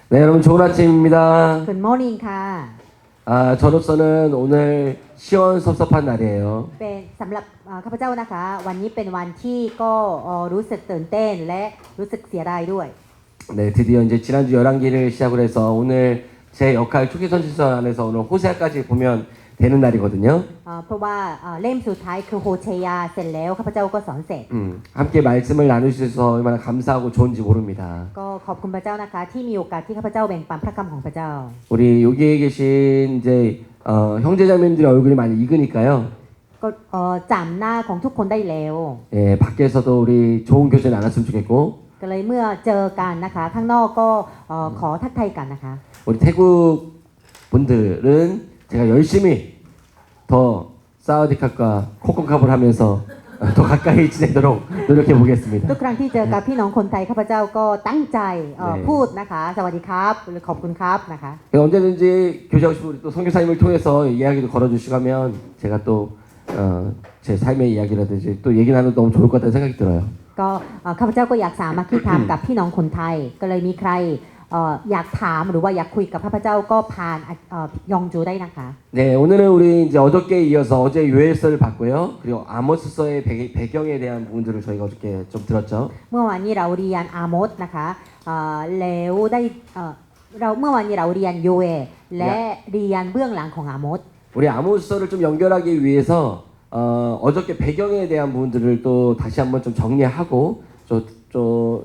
네, 여러분 좋은 아침입니다. Good morning ค่ะ 저로서는 오늘 시원섭섭한 날이에요. เป็นสำหรับข้าพเจ้านะคะวันนี้เป็นวันที่ก็รู้สึกตื่นเต้นและรู้สึกเสียดายด้วย 네, 드디어 이제 지난주 열왕기를 시작을 해서 오늘 제 역할 초기선지서 안에서 오늘 호세아까지 보면 되는 날이거든요. เพราะว่าเล่มสุดท้ายคือโฮเชยาเสร็จแล้วข้าพเจ้าก็สอนเสร็จ 함께 말씀을 나누셔서 얼마나 감사하고 좋은지 모릅니다. ก็ขอบคุณพระเจ้านะคะที่มีโอกาสที่ข้าพเจ้าแบ่งปันพระคำของพระเจ้า 우리 여기에 계신 이제 형제자매님들의 얼굴이 많이 익으니까요. ก็จำหน้าของทุกคนได้แล้ว 예, 밖에서도 우리 좋은 교제 나눴으면 좋겠고 ก็เลยเมื่อเจอกันนะคะข้างนอกก็ขอทักทายกันนะคะ 우리 태국 분들은 제가 열심히 더 사우디캅과 코콘캅을 하면서 더 가까이 지내도록 노력해 보겠습니다. ทุกครั้งที่เจอกับพี่น้องคนไทยข้าพเจ้าก็ตั้งใจพูดนะคะสวัสดีครับหรือขอบคุณครับนะคะ 언제든지 교제하고 싶은 우리 또 선교사님을 통해서 이야기도 걸어주시면 제가 또 제 삶의 이야기라든지 또 얘기 나눠도 너무 좋을 것 같다는 생각이 들어요. ก็ข้าพเจ้าก็อยากสามัคคีธรรมกับพี่น้องคนไทยก็เลยมีใครอยากถามหรือว่าอยากคุยกับข้าพเจ้าก็ผ่านยองจูได้นะคะ 네, 오늘은 우리 이제 어저께에 이어서 어제 요엘서를 봤고요. 그리고 아모스서의 배경에 대한 부분들을 저희가 어저께 좀 들었죠. เมื่อวานนี้เราเรียนอาโมสนะคะแล้วได้เราเมื่อวานนี้เราเรียนโยเอลและเรียนเบื้องหลังของอาโมส 우리 아모스서를 좀 연결하기 위해서 어저께 배경에 대한 부분들을 또 다시 한번 좀 정리하고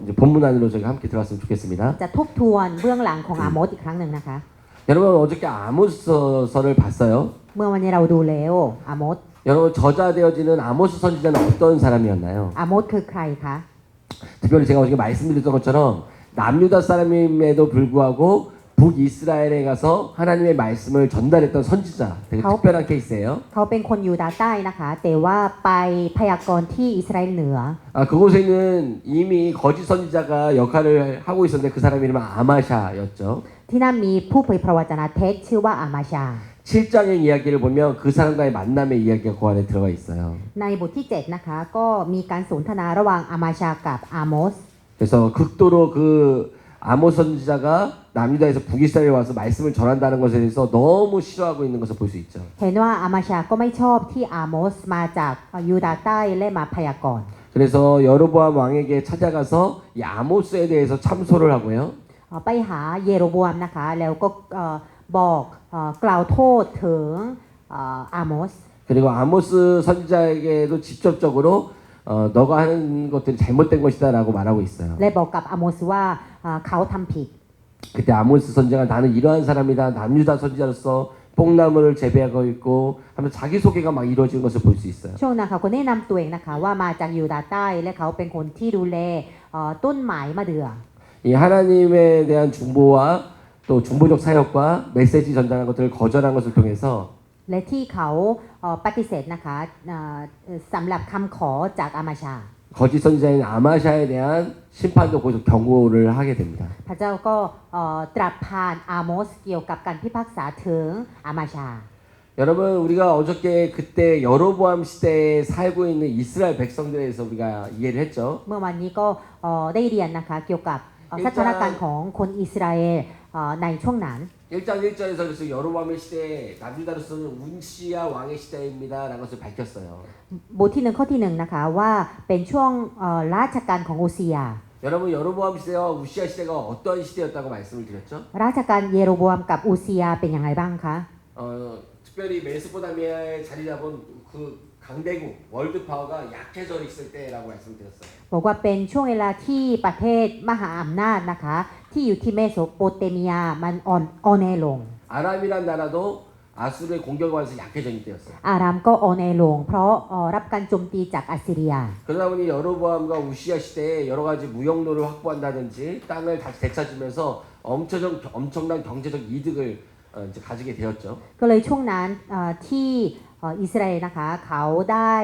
이제 본문 안으로 저희가 함께 들어갔으면 좋겠습니다. จะทบทวนเบื้องหลังของอาโมสอีกครั้งหนึ่งนะคะ 여러분 어저께 아모스서를 봤어요? เมื่อวันนี้เราดูแล้วอาโมส 여러분 저자되어지는 아모스 선지자는 어떤 사람이었나요? อาโมสคือใครคะ 특별히 제가 어저께 말씀드렸던 것처럼 남유다 사람임에도 불구하고 북이스라엘에 가서 하나님의 말씀을 전달했던 선지자 되게 특별한 케이스예요. เขาเป็นคนยูดาห์ใต้นะคะแต่ว่าไปพยากรณ์ที่อิสราเอลเหนือ 그곳에는 이미 거짓 선지자가 역할을 하고 있었는데 그 사람 이름은 아마샤였죠. ที่นั่นมีผู้เผยพระวจนะเท็จชื่อว่าอามาชา 7장의 이야기를 보면 그 사람과의 만남의 이야기가 그 안에 들어가 있어요. ในบทที่7นะคะก็มีการสนทนาระหว่างอามาชากับอาโมส 그래서 극도로 그 아모스 선지자가 남유다에서 북이스라엘에 와서 말씀을 전한다는 것에 대해서 너무 싫어하고 있는 것을 볼 수 있죠. เห็นว่าอามาชาก็ไม่ชอบที่อาโมสมาจากยูดาห์ใต้และมาพยากรณ์ 그래서 여로보암 왕에게 찾아가서 이 아모스에 대해서 참소를 하고요. ไปหาเยโรโบอัมนะคะแล้วก็บอกกล่าวโทษถึงอาโมส 그리고 아모스 선지자에게도 직접적으로 너가 하는 것들이 잘못된 것이다라고 말하고 있어요. และบอกกับอาโมสว่าเขาทำผิด 그때 아모스 선지자가 나는 이러한 사람이다. 남유다 선지자로서 뽕나무를 재배하고 있고 하면서 자기 소개가 막 이루어지는 것을 볼 수 있어요. ช่วงนั้นเขาก็แนะนำตัวเองนะคะว่ามาจากยูดาห์ใต้และเขาเป็นคนที่ดูแลต้นไม้มะเดื่อ 이 하나님에 대한 중보와 또 중보적 사역과 메시지 전달하는 것들을 거절한 것을 통해서 และที่เขาปฏิเสธนะคะสำหรับคำขอจากอามาชา 거짓 선지자인 아마샤에 대한 심판도 거기서 경고를 하게 됩니다. พระเจ้าก็ตรัสผ่านอาโมสเกี่ยวกับการพิพากษาถึงอามาชา 여러분 우리가 어저께 그때 여로보암 시대에 살고 있는 이스라엘 백성들에 대해서 우리가 이해를 했죠. เมื่อวันนี้ก็ได้เรียนนะคะเกี่ยวกับสถานการณ์ของคนอิสราเอลในช่วงนั้น 1장 1절에서 그래서 여로보암의 시대에 남유다로서는 운시야 왕의 시대입니다라는 것을 밝혔어요. บทที่1ข้อที่1นะคะว่าเป็นช่วงราชการของโอซียา 여러분 여로보암 시대와 우시야 시대가 어떤 시대였다고 말씀을 드렸죠? ราชการเยโรโบอัมกับอูซียาเป็นยังไงบ้างคะ 특별히 메소포타미아에 자리 잡은 그 강대국 월드파워가 약해져 있을 때라고 말씀드렸어요. บอกว่าเป็นช่วงเวลาที่ประเทศมหาอำนาจนะคะที่อยู่ที่เมโสโปเตเมียมันอ่อนแอลง 아람이란 나라도 아수르의 공격을 받아서 약해진 때였어요. อารามก็อ่อนแอลงเพราะรับการโจมตีจากอัสซีเรีย 그러다 보니 여로보암과 우시야 시대에 여러 가지 무역로를 확보한다든지 땅을 다시 되찾으면서 엄청난 경제적 이득을 이제 가지게 되었죠. ก็เลยช่วงนั้นที่อิสราเอลนะคะเขาได้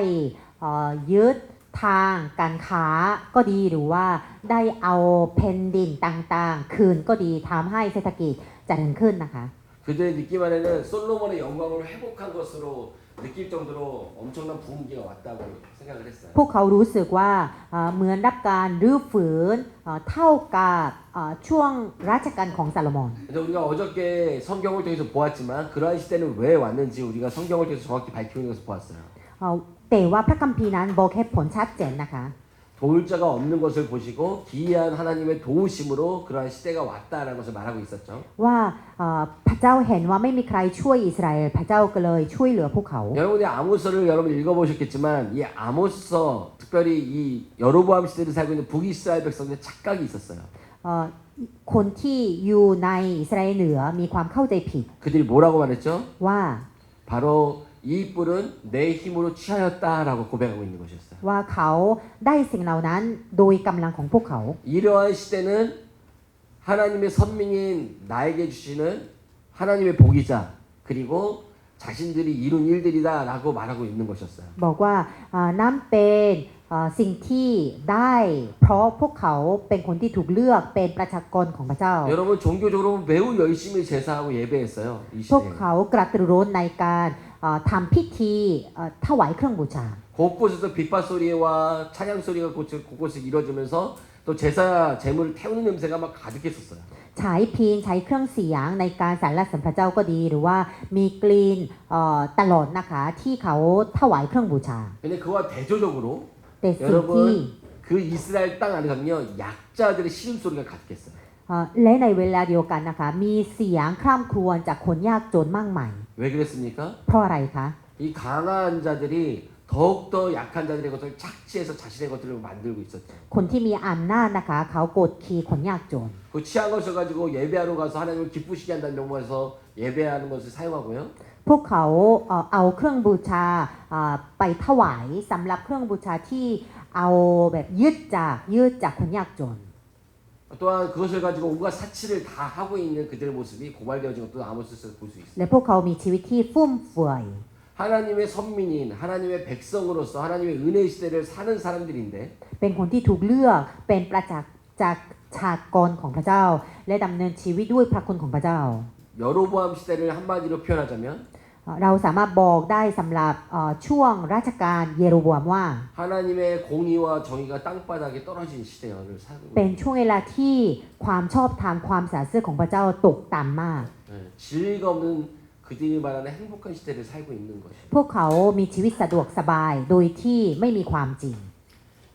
ยึดทางการค้าก็ดีหรือว่าได้เอาแผ่นดินต่างๆคืนก็ดีทำให้เศรษฐกิจเจริญขึ้นนะคะ 그들의 느낌 안에는 솔로몬의 영광을 회복한 것으로 느낄 정도로 엄청난 부흥기가 왔다고 생각을 했어요. พวกเขารู้สึกว่าเหมือนรับการรื้อฟื้นเท่ากับช่วงรัชกาลของซาโลมอน 그래서 우리가 어저께 성경을 통해서 보았지만 그러한 시대는 왜 왔는지 우리가 성경을 통해서 정확히 밝히는 것을 보았어요. แต่ว่าพระคัมภีร์นั้นบอกเหตุผลชัดเจนนะคะ 도울 자가 없는 것을 보시고 기이한 하나님의 도우심으로 그러한 시대가 왔다라는 것을 말하고 있었죠. ว่าพระเจ้าเห็นว่าไม่มีใครช่วยอิสราเอลพระเจ้าก็เลยช่วยเหลือพวกเขา 여러분이 아모스를 여러분 읽어보셨겠지만 이 아모스서 특별히 이 여로보암 시대를 살고 있는 북이스라엘 백성들의 착각이 있었어요. คนที่อยู่ในอิสราเอลเหนือมีความเข้าใจผิด 그들이 뭐라고 말했죠? ว่า 바로 이 뿔은 내 힘으로 취하였다라고 고백하고 있는 것이었어요. ว่าเขาได้สิ่งเหล่านั้นโดยกำลังของพวกเขา 이러한 시대는 하나님의 선민인 나에게 주시는 하나님의 복이자 그리고 자신들이 이룬 일들이다라고 말하고 있는 것이었어요. บอกว่านั่นเป็นสิ่งที่ได้เพราะพวกเขาเป็นคนที่ถูกเลือกเป็นประชากรของพระเจ้า 여러분 종교적으로 매우 열심히 제사하고 예배했어요. 이 พวก 시대에. เขากระตือรือร้นในการทำพิธีถวายเครื่องบูชา 곳곳에서 빗발 소리와 찬양 소리가 곳곳에 이루어지면서 또 제사 제물을 태우는 냄새가 막 가득했었어요. ใช้พินใช้เครื่องเสียงในการสรรเสริญพระเจ้าก็ดีหรือว่ามีกลิ่นตลอดนะคะที่เขาถวายเครื่องบูชา 근데 그와 대조적으로 แต่สิ่งที่ 여러분 그 이스라엘 땅 안에는요 약자들의 신음소리가 가득했어요. และในเวลาเดียวกันนะคะมีเสียงคร่ำครวญจากคนยากจนมากมาย 왜 그랬습니까? เพราะอะไรคะ 이 강한 자들이 더욱더 약한 자들의 것을 착취해서 자신의 것들을 만들고 있었죠. คนที่มีอำนาจนะคะเขากดขี่คนยากจน 그 취한 것을 가지고 예배하러 가서 하나님을 기쁘시게 한다는 명목에서 예배하는 것을 사용하고요. พวกเขาเอาเครื่องบูชาไปถวายสำหรับเครื่องบูชาที่เอาแบบยึดจากคนยากจน 또한 그것을 가지고 온갖 사치를 다 하고 있는 그들의 모습이 고발되어진 것도 아모스에서 볼 수 있어요. และพวกเขามีชีวิตที่ฟุ่มเฟือย 하나님의 선민인 하나님의 백성으로서 하나님의 은혜 시대를 사는 사람들인데 เป็นคนที่ถูกเลือกเป็นประจักษ์จากชากรของพระเจ้า และดำเนินชีวิตด้วยพระคุณของพระเจ้า 여로보암 시대를 한마디로 표현하자면 เราสามารถบอกได้สำหรับช่วงราชการเยโรโบอัมว่า 하나님의 공의와 정의가 땅바닥에 떨어진 시대를 살고 เป็นช่วงเวลาที่ความชอบธรรมความสัตย์ซื่อของพระเจ้าตกต่ำมาก 진리가 없는 그들이 말하는 행복한 시대를 살고 있는 것이죠. พวกเขามีชีวิตสะดวกสบายโดยที่ไม่มีความจริง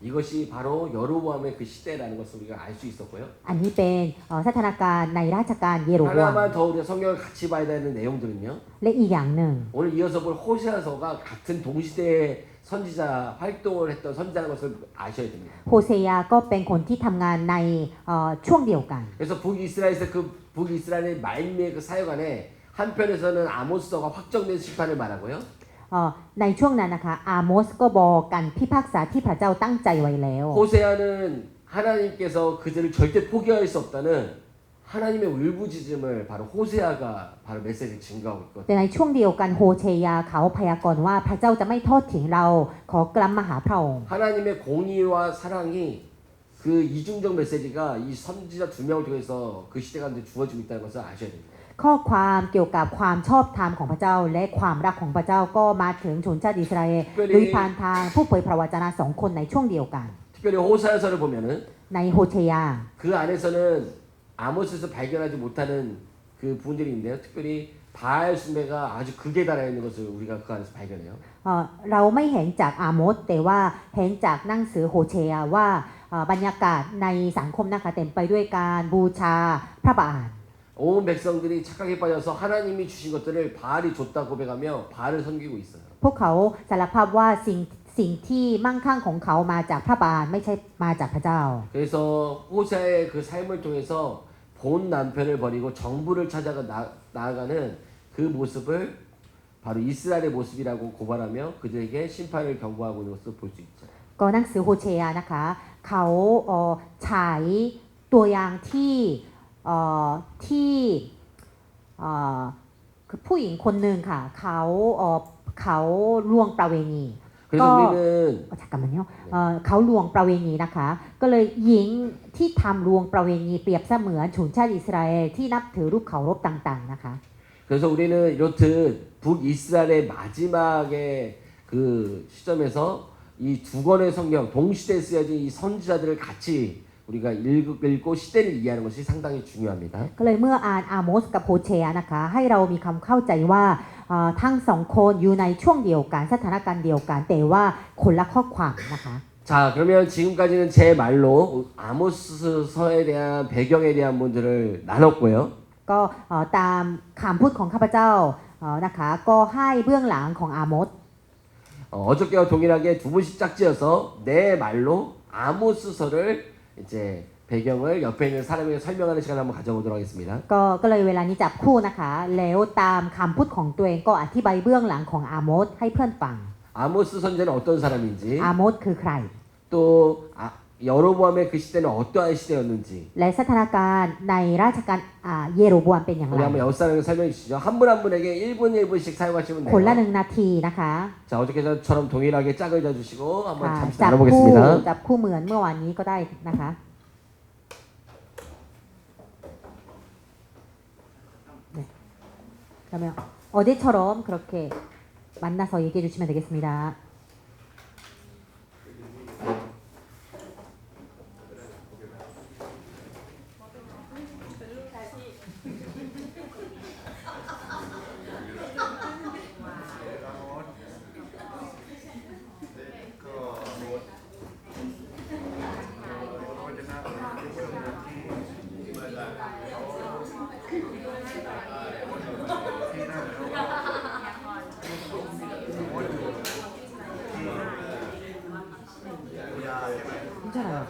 이것이 바로 여로보암의 그 시대라는 것을 우리가 알 수 있었고요. อันนี้เป็นสถานการณ์ในราชการเยโรโบอัม 하나만 더 우리가 성경을 같이 봐야 되는 내용들은요. และอีกอย่างหนึ่ง 오늘 이어서 볼 호세아서가 같은 동시대의 선지자 활동을 했던 선지자라는 것을 아셔야 됩니다. โฮเซยาก็เป็นคนที่ทำงานในช่วงเดียวกัน 그래서 북이스라엘에서 그 북이스라엘의 말미의 그 사역 안에 한편에서는 아모스서가 확정된 심판을 말하고요. ในช่วงนั้นนะคะอาโมสก็บอกกันพิพากษาที่พระเจ้าตั้งใจไว้แล้ว 호세아는 하나님께서 그들을 절대 포기할 수 없다는 하나님의 울부짖음을 바로 호세아가 바로 메시지를 증거하고 있거든요. แต่ในช่วงเดียวกันโฮเชยาเขาพยากรณ์ว่าพระเจ้าจะไม่ทอดทิ้งเราขอกลับมาหาพระองค์ 하나님의 공의와 사랑이 그 이중적 메시지가 이 선지자 두 명을 통해서 그 시대 가운데 주어지고 있다는 것을 아셔야 됩니다. ข้อความเกี่ยวกับความชอบธรรมของพระเจ้าและความรักของพระเจ้าก็มาถึงชนชาติอิสราเอลโดยผ่านทางผู้เผยพระวจนะสองคนในช่วงเดียวกัน 특별히 호세아서를 보면은 ในโฮเชยา 그 안에서는 아모스에서 발견하지 못하는 그 부분들이 있는데요. 특별히 바알 숭배가 아주 극에 달해 있는 것을 우리가 그 안에서 발견해요. เราไม่เห็นจากอาโมสแต่ว่าเห็นจากหนังสือโฮเชยาว่าบรรยากาศในสังคมนะคะเต็มไปด้วยการบูชาพระบาท 온 백성들이 착각에 빠져서 하나님이 주신 것들을 바알이 줬다 고백하며 바알을 섬기고 있어요. พวกเขาสารภาพว่าสิ่งที่มั่งคั่งของเขามาจากพระบาทไม่ใช่มาจากพระเจ้า 그래서 호세아의 그 삶을 통해서 본 남편을 버리고 정부를 찾아가 나아가는 그 모습을 바로 이스라엘의 모습이라고 고발하며 그들에게 심판을 경고하고 있는 것을 볼 수 있죠. ก็หนังสือโฮเชยานะคะเขาฉายตัวอย่างที่คือผู้หญิงคนหนึ่งค่ะเขาลวงประเวณี 그래서 우리는 잠깐만요. เขาลวงประเวณีนะคะก็เลยหญิงที่ทำลวงประเวณีเปรียบเสมือนชนชาติอิสราเอลที่นับถือรูปเคารพต่างๆนะคะ 그래서 우리는 이렇듯 북이스라엘의 마지막의 그 시점에서 이 두 권의 성경 동시대에 쓰여진 이 선지자들을 같이 우리가 읽고 시대를 이해하는 것이 상당히 중요합니다. ก็เลยเมื่ออ่านอาโมสกับโฮเชยนะคะให้เรามีความเข้าใจว่าทั้งสองคนอยู่ในช่วงเดียวกันสถานการณ์เดียวกันแต่ว่าคนละข้อความนะคะ 자, 그러면 지금까지는 제 말로 아모스서에 대한 배경에 대한 문제를 나눴고요. ก็ตามคำพูดของข้าพเจ้านะคะก็ให้เบื้องหลังของอาโมส 어저께와 동일하게 두 분씩 짝지어서 내 말로 아모스서를 이제 배경을 옆에 있는 사람에게 설명하는 시간을 한번 가져보도록 하겠습니다. ก็เลยเวลานี้จับคู่นะคะแล้วตามคำพูดของตัวเองก็อธิบายเบื้องหลังของอาโมสให้เพื่อนฟัง 아모스 선지자는 어떤 사람인지 อาโมสคือใคร 또 여로보암의 그 시대는 어떠한 시대였는지 และสถานการณ์ในราชการเยโรโบอัมเป็นอย่างไร 우리 한번 옆 사람에게 설명해 주시죠. 한 분 한 분에게 1분 1분씩 사용하시면 คนละ 돼요. 1 นาทีนะคะ 자, 어저께처럼 동일하게 짝을 잡으시고 한번 ค่ะ 잠시 จับคู่ 나눠보겠습니다. จับคู่เหมือนเมื่อวานนี้ก็ได้นะคะ 네. 그러면 어제처럼 그렇게 만나서 얘기해 주시면 되겠습니다. 괜찮아요.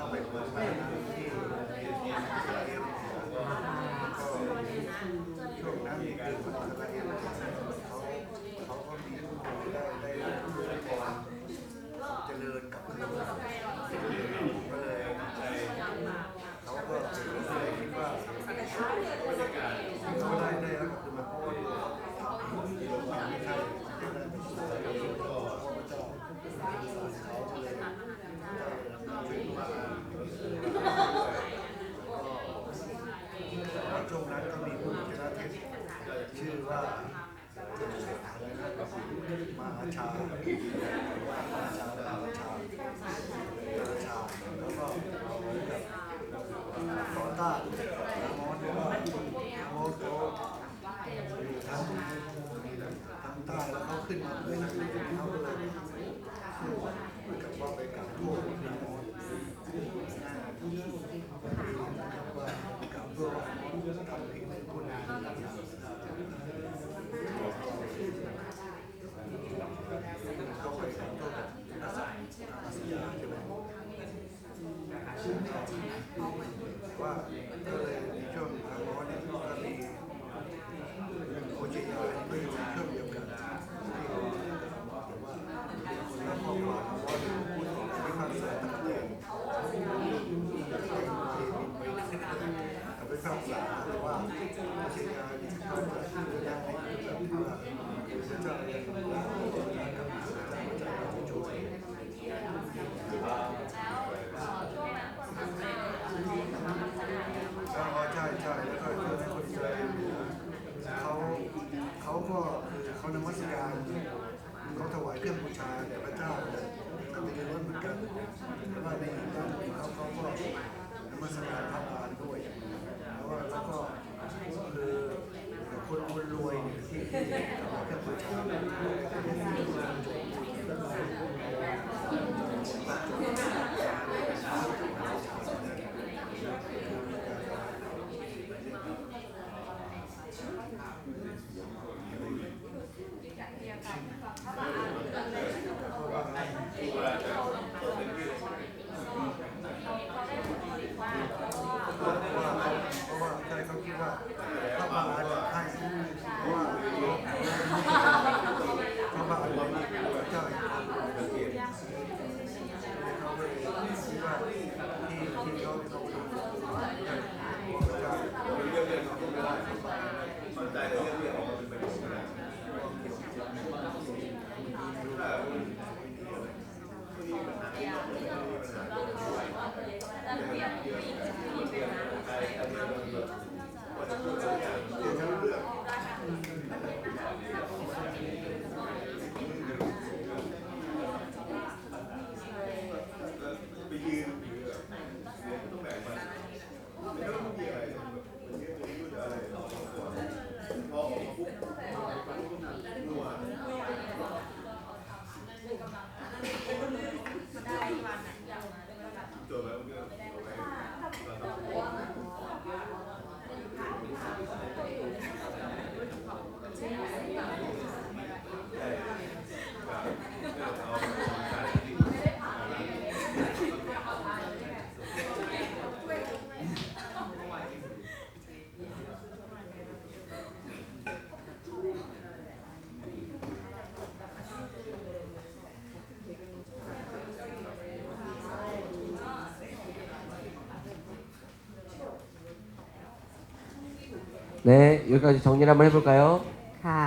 네, 여기까지 정리를 한번 해볼까요? ค่ะ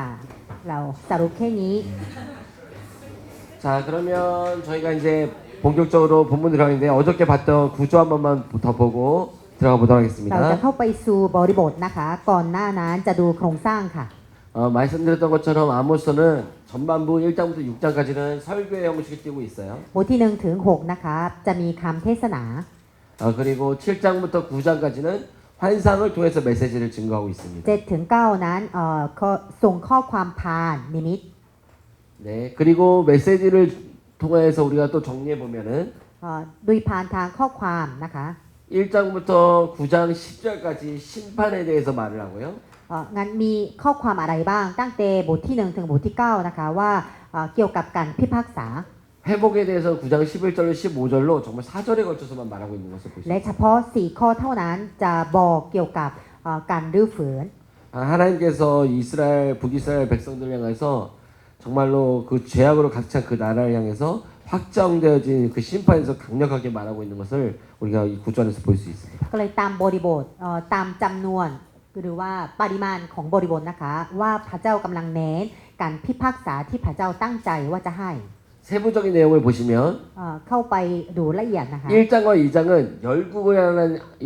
เราสรุปแค่นี้ 자, 그러면 저희가 이제 본격적으로 본문 들어가는데 어저께 봤던 구조 한 번만 더 보고 들어가 보도록 เราจะ 하겠습니다. เข้าไปสู่บริบทนะคะ ก่อนหน้านั้นจะดูโครงสร้างค่ะ 말씀드렸던 것처럼 아모스는 전반부 1장부터 6장까지는 설교의 형식을 띠고 있어요. บทที่1ถึง6นะคะจะมีคำเทศนา 그리고 7장부터 9장까지는 환상을 통해서 메시지를 증거하고 있습니다. 7ถึง9นั้นก็ส่งข้อความผ่านนิมิต 네, 그리고 메시지를 통해서 우리가 또 정리해 보면은 โดยผ่านทางข้อความนะคะ 1장부터 9장 10절까지 심판에 대해서 말을 하고요. งั้นมีข้อความอะไรบ้าง ตั้งแต่บทที่1ถึงบทที่9นะคะว่าเกี่ยวกับการพิพากษา 회복에 대해서 9장 11절로 15절로 정말 4절에 걸쳐서만 말하고 있는 것을 볼 수 และ 있습니다. เฉพาะ4ข้อเท่านั้นจะบอกเกี่ยวกับการรื้อฟื้น 하나님께서 이스라엘 북이스라엘 백성들을 향해서 정말로 그 죄악으로 가득 찬 그 나라를 향해서 확정되어진 그 심판에서 강력하게 말하고 있는 것을 우리가 이 구조 안에서 볼 수 있습니다. ก็เลยตามบริบทตามจำนวนหรือว่าปริมาณของบริบทนะคะว่าพระเจ้ากำลังเน้นการพิพากษาที่พระเจ้าตั้งใจว่าจะให้ 세부적인 내용을 보시면 เข้าไปดูละเอียดนะคะ 1장과 2장은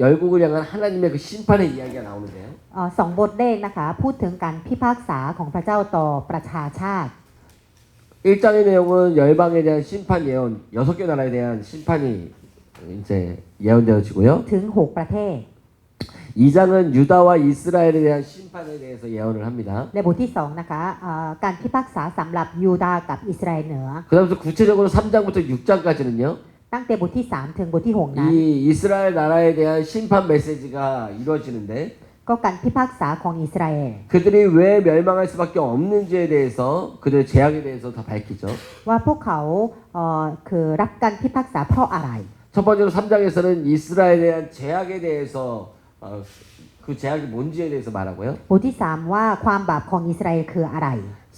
열국을 향한 하나님의 그 심판의 이야기가 나오는데요. สองบทแรกนะคะพูดถึงการพิพากษาของพระเจ้าต่อประชาชาติ 1장의 내용은 열방에 대한 심판 예언, 6개 나라에 대한 심판이 이제 예언되어지고요. ถึง6ประเทศ 2장은 유다와 이스라엘에 대한 심판에 대해서 예언을 합니다. และบทที่2นะคะการพิพากษาสำหรับยูดาห์กับอิสราเอลเหนือ 그다음부터 구체적으로 3장부터 6장까지는요. ตั้งแต่บทที่3ถึงบทที่6นั้น 이 이스라엘 나라에 대한 심판 메시지가 이루어지는데 ก็การพิพากษาของอิสราเอล 그들이 왜 멸망할 수밖에 없는지에 대해서 그들의 죄악에 대해서 다 밝히죠. ว่าพวกเขาคือรับการพิพากษาเพราะอะไร 첫 번째로 3장에서는 이스라엘에 대한 죄악에 대해서 그 죄악이 뭔지에 대해서 말하고요. บทที่3ว่าความบาปของอิสราเอลคืออะไร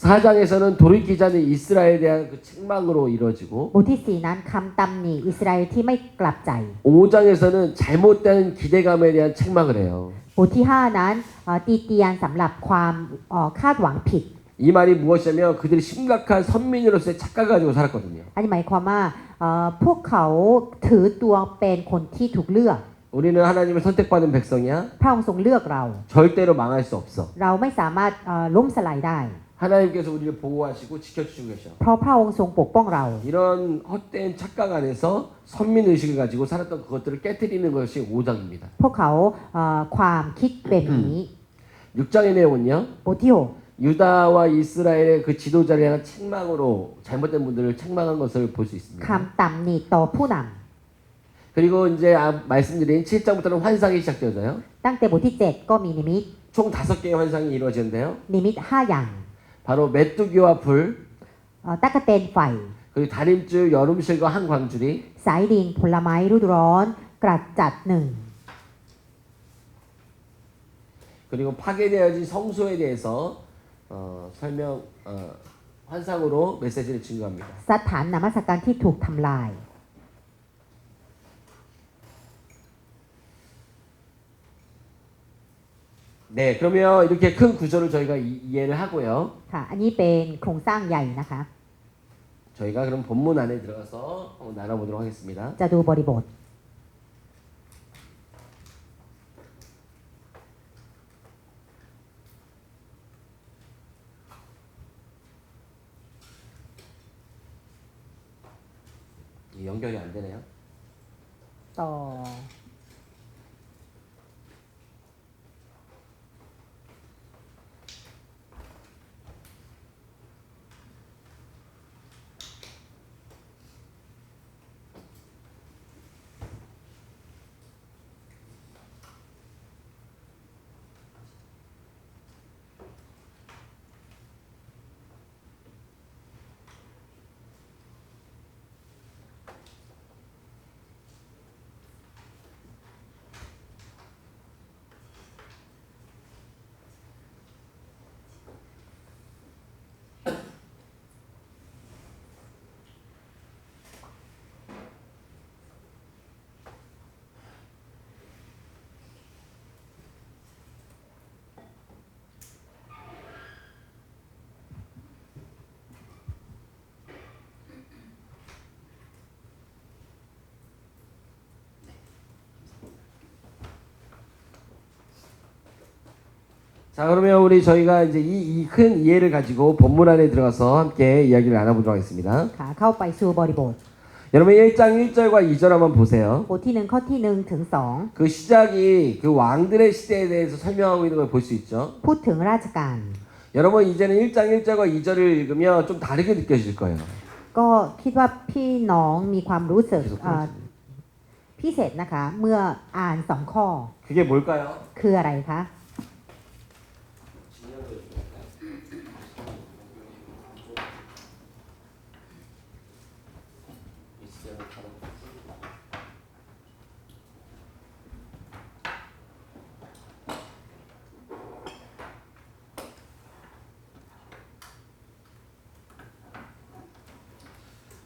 4장에서는 돌이키지 않는 이스라엘에 대한 그 책망으로 이루어지고 บทที่4นั้นคำตำหนิอิสราเอลที่ไม่กลับใจ 5장에서는 잘못된 기대감에 대한 책망을 해요. บทที่5นั้นตีเตียนสำหรับความคาดหวังผิด 이 말이 무엇이냐면 그들이 심각한 선민으로서의 착각을 가지고 살았거든요. อันนี้หมายความว่าพวกเขาถือตัวเป็นคนที่ถูกเลือก 우리는 하나님을 선택받은 백성이야. พระองค์ทรงเลือกเรา 절대로 망할 수 없어. เราไม่สามารถล้มสลายได้ 하나님께서 우리를 보호하시고 지켜주시고 계셔. เพราะพระองค์ทรงปกป้องเรา 이런 헛된 착각 안에서 선민 의식을 가지고 살았던 그것들을 깨뜨리는 것이 5장입니다. พวกเขาความคิดแบบนี้ 6장의 내용은요. บทที่ 유다와 이스라엘의 그 지도자를 향한 책망으로 잘못된 분들을 책망한 것을 볼 수 6 있습니다. คำตำหนิต่อผู้น 그리고 이제 말씀드린 7장부터는 환상이 시작되어져요. ำตั้งแต่บทที่7ก็มีนิมิต 총 5개의 환상이 이루어지는데요. นิมิต5อย่าง 바로 메뚜기와 불, ตั๊กแตนไฟ 그리고 다림줄, 여름실과 한 광줄이 สายดินผลไม้ฤดูร้อน กระจัดหนึ่ง 그리고 파괴되어진 성소에 대해서 환상으로 메시지를 증거합니다. สถานนมัสการที่ถูกทำลาย 네, 그러면 이렇게 큰 구조를 저희가 이해를 하고요. ค่ะ อันนี้เป็นโครงสร้างใหญ่นะคะ 저희가 그럼 본문 안에 들어가서 한번 나눠보도록 하겠습니다. จะดูบริบท 연결이 안 되네요. ต่อ 자, 그러면 저희가 이제 이 큰 이해를 가지고 본문 안에 들어가서 함께 이야기를 나눠보도록 하겠습니다. ค่ะเข้าไปสู่บริบท 여러분 1장 1절과 2절 한번 보세요. บทที่1ข้อที่1ถึง 그 시작이 그 왕들의 시대에 대해서 설명하고 있는 걸 볼 수 있죠. 2พูดถึงราชการ 여러분 이제는 1장 1절과 2절을 읽으면 좀 다르게 느껴질 거예요. ก็คิดว่าพี่น้องมีความรู้สึก 계속 พิเศษนะคะ เมื่ออ่าน2ข้อ 그게 뭘까요? คืออะไรคะ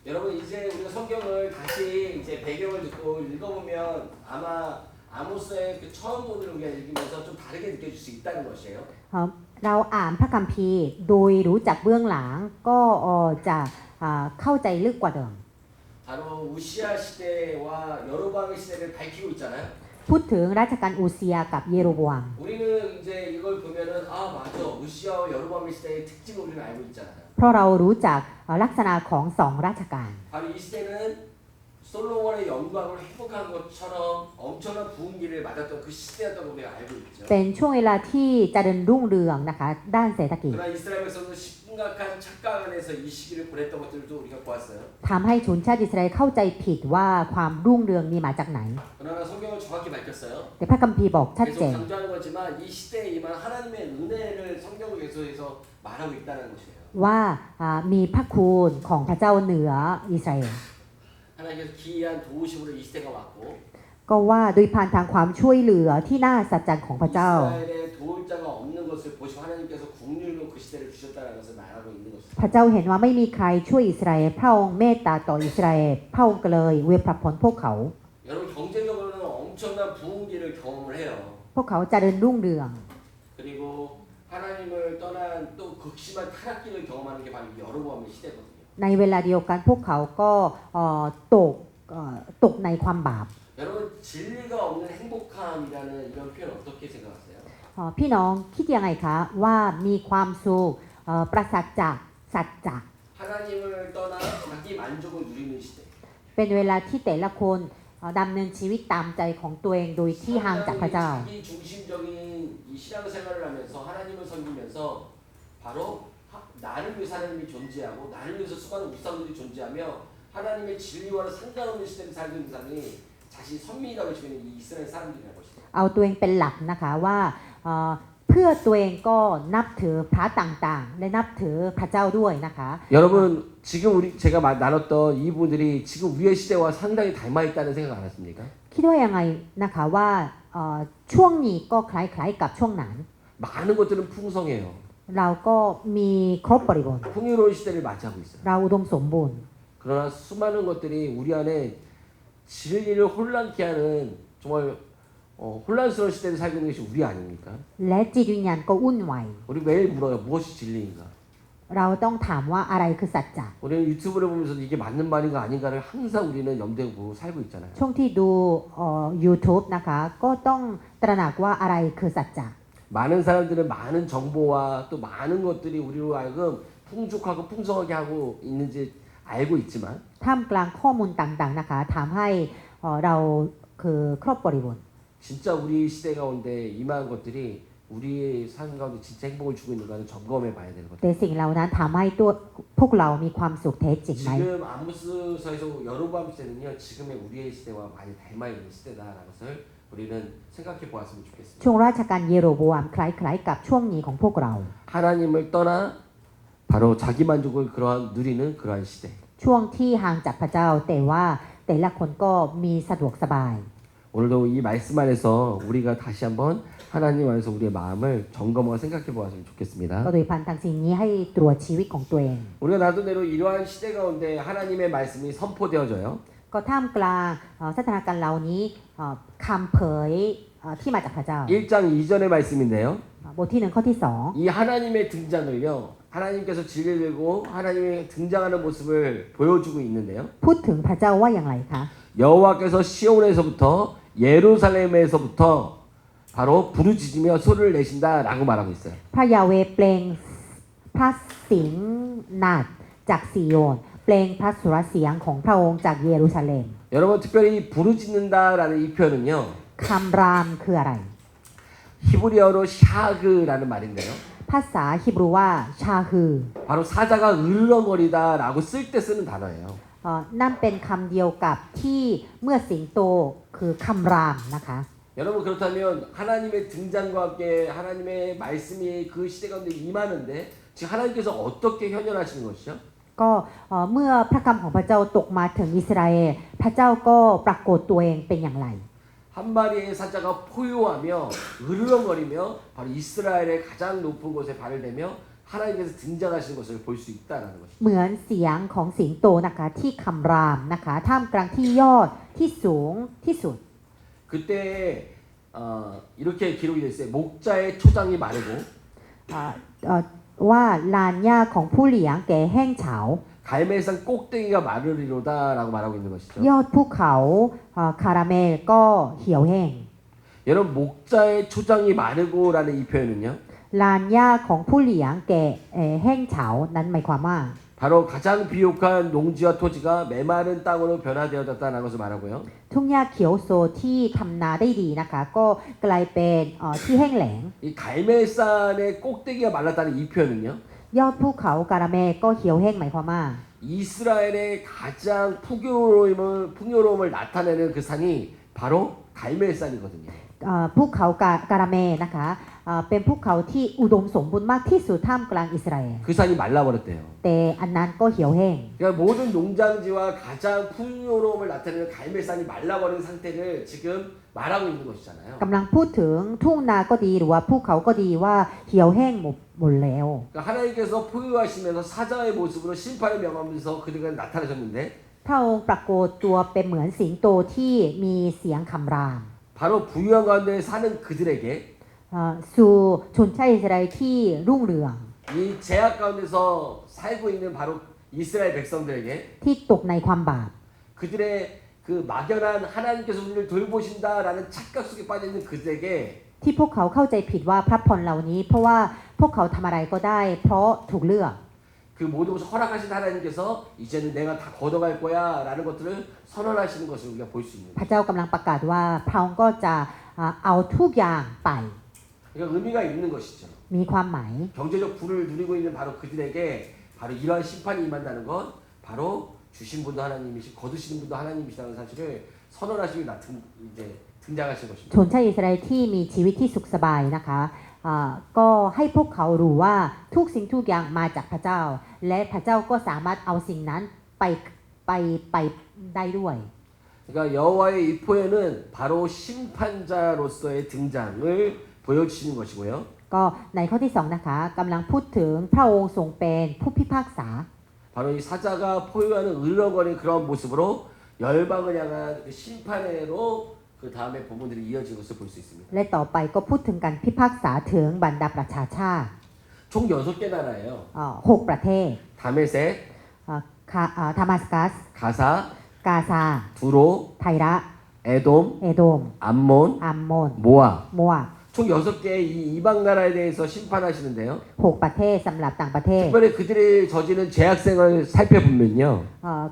여러분 이제 우리가 성경을 다시 이제 배경을 듣고 읽어보면 아마 아모스의 그 처음 본을 우리가 읽으면서 좀 다르게 느껴질 수 있다는 것이에요. เราอ่านพระคัมภีร์โดยรู้จักเบื้องหลังก็จะเข้าใจลึกกว่าเดิม 바로 우시아 시대와 여로보암의 시대를 밝히고 있잖아요. พูดถึงราชการอูเซียกับเยโรโบอัม 우리는 이제 이걸 보면은 아 맞아 우시아와 여로보암의 시대의 특징을 우리는 알고 있잖아요. เพราะเรารู้จักลักษณะของสองราชการ 바로 이 시대는 솔로몬의 영광을 회복한 것처럼 엄청난 부흥기를 맞았던 그 시대였던 걸 우리가 알고 있죠. เป็นช่วงเวลาที่เจริญรุ่งเรืองนะคะด้านเศรษฐกิจ 그러나 이스라엘 백성은 심각한 착각 안에서 이 시기를 보냈던 것들도 우리가 보았어요. ทำให้ชนชาติอิสราเอลเข้าใจผิดว่าความรุ่งเรืองนี้มาจากไหน 그러나 성경은 정확히 밝혔어요. แต่พระคัมภีร์บอกชัดเจ 계속 น 강조하는 거지만 이 시대에 임한 하나님의 은혜를 성경을 계속해서 말하고 있다는 것이에요. ว่ามีพระคุณของพระเจ้าเหนืออิสราเอล 하나님께서 기이한 도우심으로 이 시대가 왔고 ก็ว่าโดยผ่านทางความช่วยเหลือที่น่าสัจจรรย์ของพระเจ้า 이스라엘에 도울 자가 없는 것을 보시고 하나님께서 국률로 그 시대를 주셨다는 것을 말하고 있는 것입니다. พระเจ้าเห็นว่าไม่มีใครช่วยอิสราเอลพระองค์เมตตาต่ออิสราเอลพระองค์ก็เลยเวพระพรพวกเขา 여러분 경제적으로는 엄청난 부흥기를 경험을 해요. พวกเขาเจริญรุ่งเรือง 그리고 하나님을 떠난 또 극심한 타락기를 경험하는 게 바로 여로보암의 시대거든요. ในเวลาเดียวกันพวกเขาก็ตกในความบาป 여러분 진리가 없는 행복함이라는 이런 표현 어떻게 생각하세요? พี่น้องคิดยังไงคะว่ามีความสุขประสัจจะสัจจะ 하나님을 떠나 자기 만족을 누리는 시대. เป็นเวลาที่แต่ละคนดำเนินชีวิตตามใจของตัวเองโดยที่ห่างจากพระเจ้า 자기 중심적인 이 신앙생활을 하면서 하나님을 섬기면서 바로 나를 위해서 하나님이 존재하고 나를 위해서 수많은 우상들이 존재하며 하나님의 진리와는 상관없는 시대를 살고 있는 사람이 자신 선민이라고 지금 이 이스라엘 사람들이라는 것이죠. เอาตัวเองเป็นหลักนะคะว่าเพื่อตัวเองก็นับถือพระต่างๆและนับถือพระเจ้าด้วยนะคะ 여러분 지금 제가 나눴던 이분들이 지금 우리의 시대와 상당히 닮아 있다는 생각 안 하십니까? คิดว่ายังไงนะคะว่าช่วงนี้ก็คล้ายๆกับช่วงนั้น 많은 것들은 풍성해요. เราก็มีครบบริบูรณ์ 풍요로운 시대를 맞이하고 있어요. เราอุดมสมบูรณ์ 그러나 수많은 것들이 우리 안에 진리를 혼란케 하는 정말 혼란스러운 시대를 살고 있는 것이 우리 아닙니까? และจิตวิญญาณก็วุ่นวาย 우리 매일 물어요. 무엇이 진리인가? เราต้องถามว่าอะไรคือสัจจะ 우리는 유튜브를 보면서 이게 맞는 말인가 아닌가를 항상 우리는 염두에 두고 살고 있잖아요. ช่วงที่ดูYouTube นะคะก็ต้องตระหนักว่าอะไรคือสัจจะ 많은 사람들은 많은 정보와 또 많은 것들이 우리로 하여금 풍족하고 풍성하게 하고 있는지 알고 있지만 ท่ามกลางข้อมูลต่างๆนะคะทำให้เราคือครบบริบูรณ์ 진짜 우리 시대 가운데 임한 것들이 우리의 삶 가운데 진짜 행복을 주고 있는가는 점검해 봐야 되거든요. แต่สิ่งเหล่านั้นทำให้ตัวพวกเรามีความสุขแท้จริงไหม 지금 아모스서에서 여로보암 시대는요 지금의 우리의 시대와 많이 닮아 있는 시대다라는 것을 우리는 생각해 보았으면 좋겠습니다. ช่วงราชการเยโรโบอัมคล้ายๆกับช่วงนี้ของพวกเรา 하나님을 떠나 바로 자기 만족을 누리는 그러한 시대. ช่วงที่ห่างจากพระเจ้าแต่ว่าแต่ละคนก็มีสะดวกสบาย 오늘도 이 말씀 안에서 우리가 다시 한번 하나님 안에서 우리의 마음을 점검하고 생각해 보았으면 ก็ 좋겠습니다. โดยผ่านทางสิ่งนี้ให้ตรวจชีวิตของตัวเอง 우리가 나름대로 이러한 시대 가운데 하나님의 말씀이 선포되어져요. ก็ท่ามกลางสถานการณ์เหล่านี้คำเผยที่มาจากพระเจ้า 1장 2절의 말씀인데요. บทที่1ข้อที่ 이 하나님의 등장을요. 하나님께서 진리를 들고 하나님의 등장하는 모습을 보여주고 있는데요. 2พูดถึงพระเจ้าว่าอย่างไรคะ 여호와께서 시온에서부터 예루살렘에서부터 바로 부르짖으며 소리를 내신다라고 말하고 있어요. พระยาเวห์เปล่งพระสิงห์นาฏจากซิโยนเปล่งพระสุรเสียงของพระองค์จากเยรูซาเล็ม 여러분 특별히 부르짖는다라는 이 표현은요. คำรามคืออะไร 히브리어로 샤그라는 말인데요. ภาษาฮิบรูว่าชาฮือ 바로 사자가 으르렁거리다라고 쓸 때 쓰는 단어예요. นั่นเป็นคำเดียวกับที่เมื่อสิงโตคือคำรามนะคะ 여러분 그렇다면 하나님의 등장과 함께 하나님의 말씀이 그 시대 가운데 임하는데 지금 하나님께서 어떻게 현현하시는 것이죠? ก็เมื่อพระคำของพระเจ้าตกมาถึงอิสราเอลพระเจ้าก็ปรากฏตัวเองเป็นอย่างไร 한 마리의 사자가 포효하며 으르렁거리며 바로 이스라엘의 가장 높은 곳에 발을 대며 하나님께서 등장하시는 것을 볼 수 있다라는 것이죠. เหมือนเสียงของสิงโตนะคะที่คำรามนะคะท่ามกลางที่ยอดที่สูงที่สุด 그때 이렇게 기록이 되어 있어요. 목자의 초장이 마르고 ว่าลานหญ้าของผู้เลี้ยงแก่แห้งเฉา 갈멜산 꼭대기가 마르리로다라고 말하고 있는 것이죠. ยอดภูเขาคาราเมลก็เหี่ยวแห้ง 여러분 목자의 초장이 마르고라는 이 표현은요. ลานหญ้าของผู้เลี้ยงแก่แห้งเฉานั้นหมายความว่า 바로 가장 비옥한 농지와 토지가 메마른 땅으로 변화되어졌다는 것을 말하고요. ทุ่งหญ้าเขียวโซที่ทำนาได้ดีนะคะก็กลายเป็นที่แห้งแล้ง 이 갈멜산의 꼭대기가 말랐다는 이 표현은요. ยอดภูเขาการาเมลก็เหี่ยวแห้งหมายความว่า 이스라엘의 가장 풍요로움을 나타내는 그 산이 바로 갈멜산이거든요. ภูเขาการาเมลนะคะเป็นภูเขาที่อุดมสมบูรณ์มากที่สุดท่ามกลางอิสราเอล 그 산이 말라버렸대요. แต่อันนั้นก็เหี่ยวแห้ง 그러니까 모든 농장지와 가장 풍요로움을 나타내는 갈멜산이 말라버린 상태를 지금 말하고 있는 것이잖아요. กำลังพูดถึงทุ่งนาก็ดีหรือว่าภูเขาก็ดีว่าเหี่ยวแห้งหมดแล้ว 그러니까 하나님께서 포효하시면서 사자의 모습으로 심판을 명하면서 그들과 나타나셨는데 พระองค์ปรากฏตัวเป็นเหมือนสิงโตที่มีเสียงคำราม 바로 부유한 가운데 사는 그들에게 สู่ชนชาติอิสราเอลที่รุ่งเรือง 이 제약 가운데서 살고 있는 바로 이스라엘 백성들에게 ที่ตกในความบาป 그들의 그 막연한 하나님께서 우리를 돌보신다라는 착각 속에 빠져 있는 그들에게 ที่พวกเขาเข้าใจผิดว่าพระพรเหล่านี้เพราะว่าพวกเขาทำอะไรก็ได้เพราะถูกเลือก 그 모든 것을 허락하신 하나님께서 이제는 내가 다 걷어갈 거야라는 것들을 선언하시는 것을 우리가 볼 수 있는 พระเจ้ากำลังประกาศว่าพระองค์ก็จะเอาทุกอย่างไป 그러니까 의미가 있는 것이죠. มีความหมาย 경제적 부를 누리고 있는 바로 그들에게 바로 이러한 심판이 임한다는 건 바로 주신 분도 하나님이시고 거두시는 분도 하나님이시라는 사실을 선언하시고 이제 등장하신 ช 것입니다. นชาติอิสราเอลที่มีชีวิตที่สุขสบายนะคะก็ให้พวกเขารู้ว่าทุกสิ่งทุกอย่างมาจากพระเจ้า และพระเจ้าก็สามารถเอาสิ่งนั้นไปได้ด้วย 그러니까 여호와의 이 포에는 바로 심판자로서의 등장을 보여주시는 것이고요. ก็ในข้อที่2นะคะกำลังพูดถึงพระองค์ทรงเป็นผู้พิพากษา 바로 이 사자가 포효하는 으르렁거리는 그런 모습으로 열방을 향한 그 심판으로 그 다음에 본문들이 이어진 것을 볼 수 있습니다. และต่อไปก็พูดถึงการพิพากษาถึงบรรดาประชาชาติ 총 6개 나라예요. 6 ประเทศ 다메섹, ทามัสกัส 가사, กาซา 두로, ไทระ 에돔, เอโดม 암몬, อัมโมน 모압. มัว 총 6개의 이 이방 나라에 대해서 심판하시는데요. 6 ประเทศสำหรับต่างประเทศ 특별히 그들이 저지른 죄악생을 살펴보면요.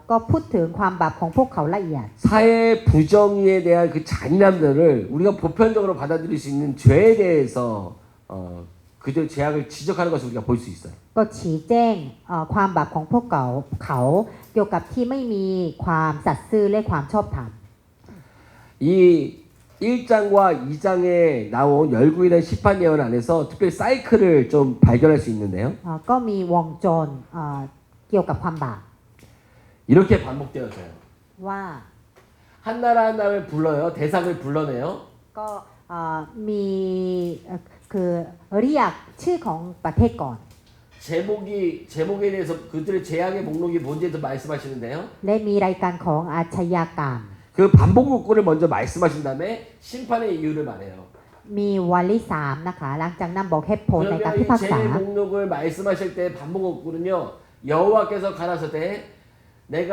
ก็พูดถึงความบาปของพวกเขาละเอียด 사회 부정의에 대한 그 잔인함들을 우리가 보편적으로 받아들일 수 있는 죄에 대해서 그들 죄악을 지적하는 것을 우리가 볼 수 있어요. ก็ชี้แจ้งความบาปของพวกเขาเกี่ยวกับที่ไม่มีความสัตย์ซื่อและความชอบธรรม 이 1장과 2장에 나온 열국이라는 심판 예언 안에서 특별히 사이클을 좀 발견할 수 있는데요. ก็มีวงจรเกี่ยวกับความบาป 이렇게 반복되어져요. ว่า 한 나라 한 나라를 불러요. 대상을 불러내요. ก็มีคือเรียกชื่อของประเทศก่อน 제목에 대해서 그들의 재앙의 목록이 뭔지에서 말씀하시는데요. และมีรายการของอาชญากรรม 그 반복 욕구를 먼저 말씀하신 다음에 심판의 이유를 말해요. มีวันที่3นะคะหลังจากนั้นบอกเหตุผลในการพิ 그러면 พาก 이 ษา 죄의 목록을 말씀하실 때 반복 욕구는요. 여호와께서 가라사대 내가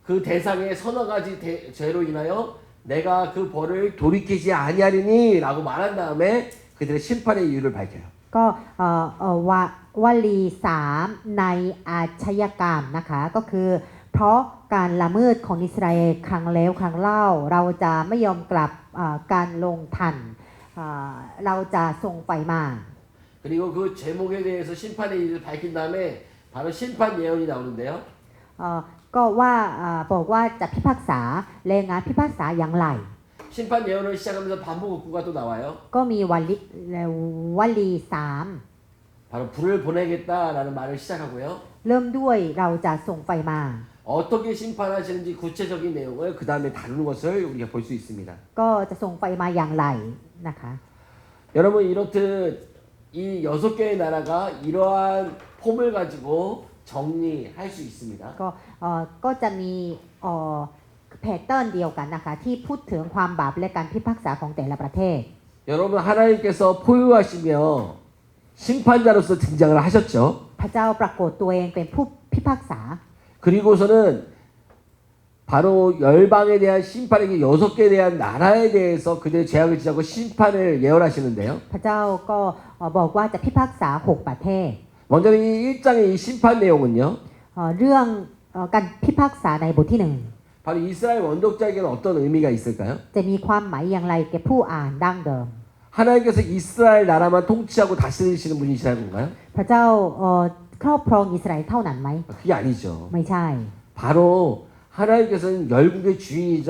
그 대상의 서너 가지 죄로 인하여 내가 그 벌을 돌이키지 아니하리니라고 말한 다음에 그들의 심판의 이유를 밝혀요. ก็วลี3ในอาชญากรรมนะคะก็คือเพราะการละเมิดของอิสราเอลครั้งแล้วครั้งเล่าเราจะไม่ยอมกลับการลงทันเราจะส่งไฟมา 그리고 그 제목에 대해서 심판의 이유를 밝힌 다음에 바로 심판 예언이 나오는데요. ก็ว่าบอกว่าจะพิพากษาแรงงานพิพากษาอย่างไร 심판 예언을 시작하면서 반복 구가 또 나와요. ก็มีวลี3 바로 불을 보내겠다라는 말을 시작하고요. เริ่มด้วยเราจะส่งไฟมา 어떻게 심판하시는지 구체적인 내용을 그 다음에 다루는 것을 우리가 볼 수 있습니다. ก็จะส่งไฟมาอย่างไรนะคะ 여러분 이렇듯 이 6개의 나라가 이러한 폼을 가지고 정리할 수 있습니다. ก็จะมีแพทเทิร์นเดียวกันนะคะที่พูดถึงความบาปและการพิพากษาของแต่ละประเทศ 여러분 하나님께서 포효하시며 심판자로서 등장을 하셨죠. พระเจ้าปรากฏตัวเองเป็นผู้พิพากษา 그리고서는 바로 열방에 대한 심판에게 6개에 대한 나라에 대해서 그들의 죄악을 지적하고 심판을 예언하시는데요. พระเจ้าก็บอกว่าจะพิพากษา6ประเทศ 먼저 이 1장의 이 심판 내용은요. เรื่องการพิพากษาในบทที่ 바로 이스라엘 원독자에게는 어떤 의미가 있을까요? 1จะมีความหมายอย่างไรแก่ผู้อ่านดั้งเดิม 하나님께서 이스라엘 나라만 통치하고 다스리시는 분이시라는 건가요? พระเจ้าครอบครองอิสราเอลเท่านั้นไหม 그게 아니죠. ไม่ใช่ 바로 하나님께서는 열국의 주인이자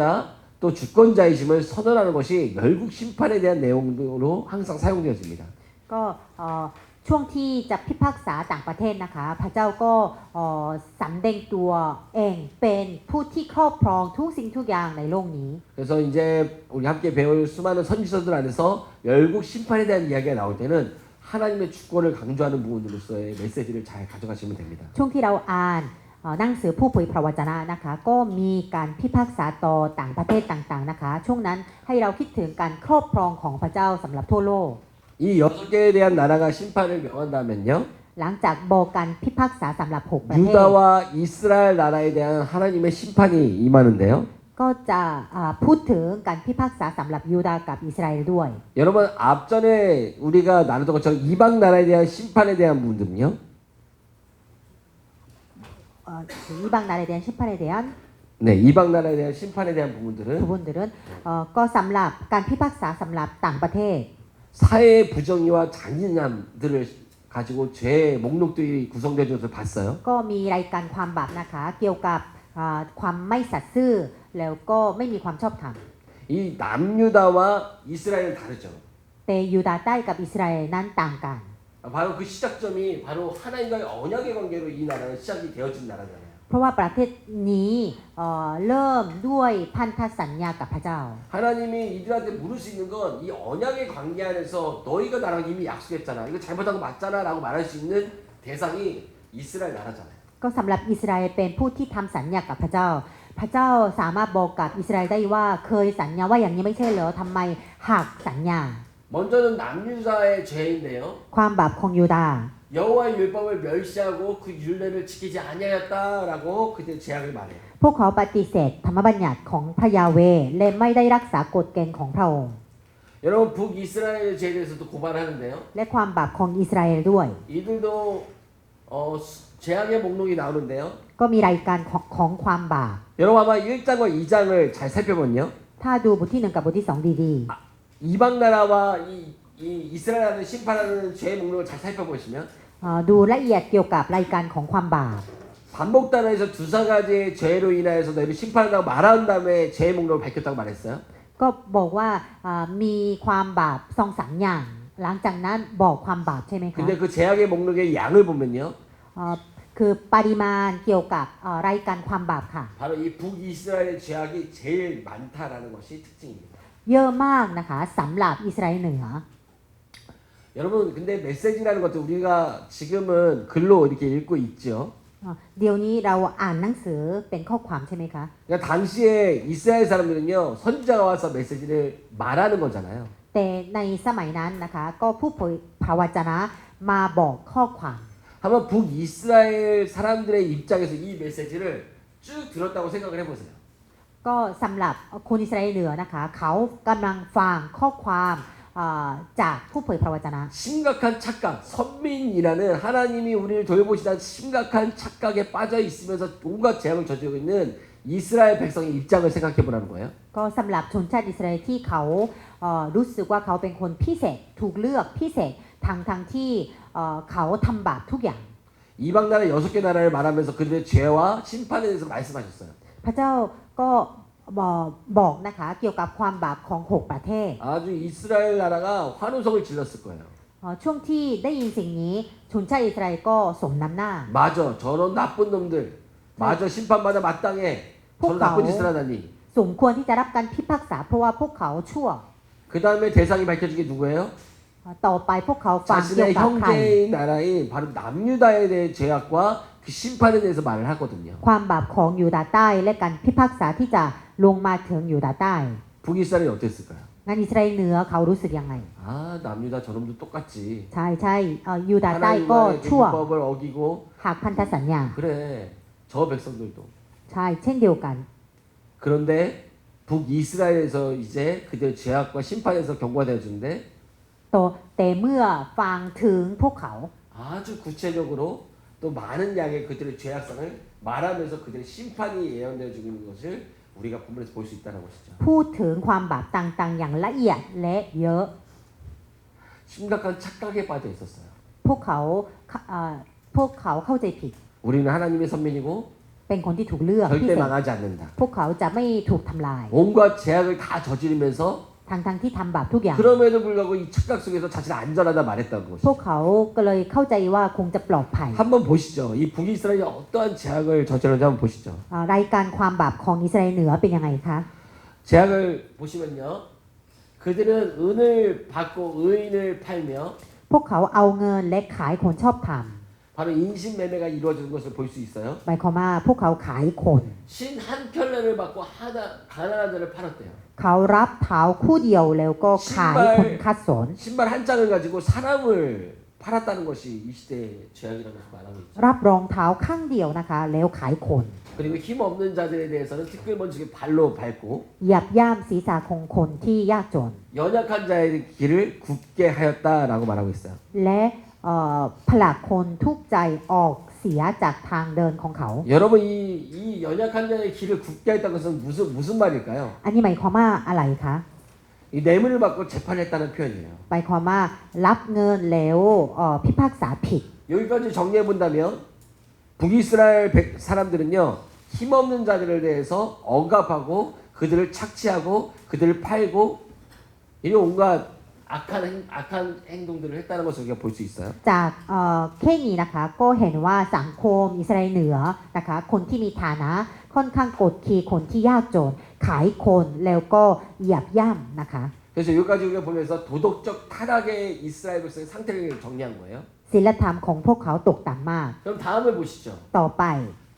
또 주권자이심을 선언하는 것이 열국 심판에 대한 내용으로 항상 사용되어집니다. ก็ช่วงที่จะพิพากษาต่างประเทศนะคะพระเจ้าก็สำแดงตัวเองเป็นผู้ที่ครอบครองทุกสิ่งทุกอย่างในโลกนี้ 그래서 이제 우리 함께 배울 수많은 선지서들 안에서 열국 심판에 대한 이야기가 나올 때는 하나님의 주권을 강조하는 부분으로서의 메시지를 잘 가져가시면 됩니다. ช่วงที่เราอ่านหนังสือผู้เผยพระวจนะนะคะก็มีการพิพากษาต่อต่างประเทศต่างๆนะคะช่วงนั้นให้เราคิดถึงการครอบครองของพระเจ้าสำหรับทั่วโลก 이 6개에 대한 나라가 심판을 명한다면요. หลังจากบอกการพิพากษาสำหรับ6ประเทศ 유다와 이스라엘 나라에 대한 하나님의 심판이 임하는데요. ก็จะพูดถึงการพิพากษาสำหรับยูดาห์กับอิสราเอลด้วย 여러분 앞전에 우리가 나누던 것처럼 이방 나라에 대한 심판에 대한 부분들은요. 이방 나라에 대한 심판에 대한 네, 이방 나라에 대한 심판에 대한 부분들은 부분들은 ก็สำหรับการพิพากษาสำหรับต่างประเทศ 사회의 부정의와 잔인함들을 가지고 죄 목록들이 구성되어 있는 것을 봤어요. ก็มีรายการความบาปนะคะเกี่ยวกับความไม่สัตย์ซื่อแล้วก็ไม่มีความชอบธรรม 이 남유다와 이스라엘은 다르죠. แต่ยูดาห์ใต้กับอิสราเอลนั้นต่างกัน 바로 그 시작점이 바로 하나님과의 언약의 관계로 이 나라는 시작이 되어진 나라잖아요. เพราะว่าประเทศนี้เริ่มด้วยพันธสัญญากับพระเจ้า 하나님이 이들한테 물을 수 있는 건 이 언약의 관계 안에서 너희가 나랑 이미 약속했잖아. 이거 잘못한 거 맞잖아라고 말할 수 있는 대상이 이스라엘 나라잖아요. ก็สำหรับอิสราเอลเป็นผู้ที่ทำสัญญากับพระเจ้า พระเจ้าสามารถบอกกับอิสราเอลได้ว่าเคยสัญญาว่าอย่างนี้ไม่ใช่เหรอทำไมหักสัญญา 먼저는 남유다의 죄인데요. ความบาปของยูดาห์ 여호와의 율법을 멸시하고 그 율례를 지키지 아니하였다라고 그때 죄악을 말해요. พวกเขาปฏิเสธธรรมบัญญัติของพระยาเวห์และไม่ได้รักษากฎเกณฑ์ของพระองค์ 여러분 북이스라엘의 죄에 대해서도 고발하는데요. และความบาปของอิสราเอลด้วย 이들도 죄악의 목록이 나오는데요. ก็มีรายการของความบาป 여러분 아마 1장과 2장을 잘 살펴보면요. ถ้าดูบทที่1กับบทที่2ดี 이방 나라와 이 이스라엘을 심판하는 죄의 목록을 잘 살펴보시면 ดูละเอียดเกี่ยวกับรายการของความบาป 반복 단어에서 두세 가지의 죄로 인하여서 너희를 심판한다고 말한 다음에 죄의 목록을 밝혔다고 말했어요. ก็บอกว่ามีความบาป2-3อย่างหลังจากนั้นบอกความบาปใช่ไหมคะ 근데 그 죄악의 목록의 양을 보면요. คือปริมาณเกี่ยวกับรายการความบาปค่ะ 바로 이 북이스라엘의 죄악이 제일 많다라는 것이 특징입니다. เยอะมากนะคะสำหรับอิสราเอลเหนือ 여러분 근데 메시지라는 것도 우리가 지금은 글로 이렇게 읽고 있죠. เดี๋ยวนี้เราอ่านหนังสือเป็นข้อความใช่ไหมคะ 그러니까 당시에 이스라엘 사람들은요 선지자가 와서 메시지를 말하는 거잖아요. แต่ในสมัยนั้นนะคะก็ผู้เผยพระวจนะมาบอกข้อความ 한번 북이스라엘 사람들의 입장에서 이 메시지를 쭉 들었다고 생각을 해보세요. ก็สำหรับคนอิสราเอลเหนือนะคะเขากำลังฟังข้อความจากผู้เผยพระวจนะ 심각한 착각, 선민이라는 하나님이 우리를 돌보시다 심각한 착각에 빠져 있으면서 온갖 재앙을 저지르고 있는 이스라엘 백성의 입장을 생각해 보라는 거예요. ก็สำหรับชนชาติอิสราเอลที่เขารู้สึกว่าเขาเป็นคนพิเศษถูกเลือกพิเศษทั้งที่เขาทำบาปทุกอย่าง 이방 나라 6개 나라를 말하면서 그들의 죄와 심판에 대해서 말씀하셨어요. พระเจ้าก็บอกนะคะเกี่ยวกับความบาปของ6ประเทศ 아주 이스라엘 나라가 환호성을 질렀을 거예요. ช่วงที่ได้ยินสิ่งนี้ชนชาติอิสราเอลก็สมน้ำหน้า 맞아, 저런 나쁜 놈들. 맞아, 심판받아 마땅해. 저런 나쁜 짓을 하다니. สมควรที่จะรับการพิพากษาเพราะว่าพวกเขาชั่ว 그 다음에 대상이 밝혀진 게 누구예요? ต่อไปพวกเขาฟังเกี่ยว 자신의 กับใคร 형제인 나라인 바로 남유다에 대해 죄악과 그 심판에 대해서 말을 하거든요. ความบาปของยูดาห์ใต้และการพิพากษาที่จะลงมาถึงยูดาห์ใต้ 북이스라엘이 어땠을까요? งั้นอิสราเอลเหนือเขารู้สึกยังไง 아, 남유다 저놈도 똑같지. ใช่ยูดาห์ใต้ก็ 하나님과의 그 ชั่ว 율법을 어기고 หากพันธสัญญา 그래. 저 백성들도. ใช่เช่นเดียวกัน 그런데 북이스라엘에서 이제 그들 죄악과 심판에서 경고가 되어주는데 แต่เมื่อฟังถึงพวกเขา 아주 구체적으로 또 많은 양의 그들의 죄악성을 말하면서 그들의 심판이 예언되어 주는 것을 우리가 본문에서 볼 수 있다는 것이죠. พูดถึงความบาปต่างๆอย่างละเอียดและเยอะ 심각한 착각에 빠져 있었어요. พวกเขาเข้าใจผิด 우리는 하나님의 선민이고 เป็นคนที่ถูกเลือกพิ 절대 เศษ 망하지 않는다. พวกเขาจะไม่ถูกทำลาย 온갖 죄악을 다 저지르면서 ทั้งที่ทำบาปทุกอย่าง 그럼에도 불구하고 이 착각 속에서 자신은 안전하다 말했다는 พว 것이죠. กเขาก็เลยเข้าใจว่าคงจะปลอดภัย 한번 보시죠. 이 북이스라엘이 어떠한 죄악을 저지르는지 한번 보시죠. รายการความบาปของอิสราเอลเหนือเป็นยังไงคะ 죄악을 보시면요. 그들은 은을 받고 의인을 팔며 พวกเขาเอาเงินและขายคนชอบธรรม 바로 인신매매가 이루어지는 것을 볼 수 있어요. หมายความว่าพวกเขาขายคน 신 한 켤레를 받고 하나 가난한 자를 팔았대요. เขารับเท้าคู่เดียวแล้วก็ขายคนคัดสน 신발 한 짝을 가지고 사람을 팔았다는 것이 이 시대의 죄악이라는 것을 말하고 있죠. รับรองเท้าข้างเดียวนะคะแล้วขายคน 그리고 힘 없는 자들에 대해서는 티끌먼지게 발로 밟고 เหยียบย่ำศีรษะของคนที่ยากจน 연약한 자의 길을 굽게 하였다라고 말하고 있어요. และผลักคนทุกข์ใจออกเสียจากทางเดินของเขา 여러분 이 연약한 자의 길을 굽게 했다는 것은 무슨 말일까요? อันนี้หมายความว่าอะไรคะ 이 뇌물을 받고 재판했다는 표현이에요. หมายความว่ารับเงินแล้วพิพากษาผิด 여기까지 정리해 본다면 북이스라엘 사람들은요 힘없는 자들에 대해서 억압하고 그들을 착취하고 그들을 팔고 이런 온갖 악한 행동들을 했다는 것을 우리가 볼 수 있어요. จากแค่นี้นะคะก็เห็นว่าสังคมอิสราเอลเหนือนะคะคนที่มีฐานะค่อนข้างกดขี่คนที่ยากจนขายคนแล้วก็เหยียบย่ำนะคะ 그래서 여기까지 우리가 보면서 도덕적 타락의 이스라엘 백성의 상태를 정리한 거예요. ศีลธรรมของพวกเขาตกต่ำมาก 그럼 다음을 보시죠. ต่อไป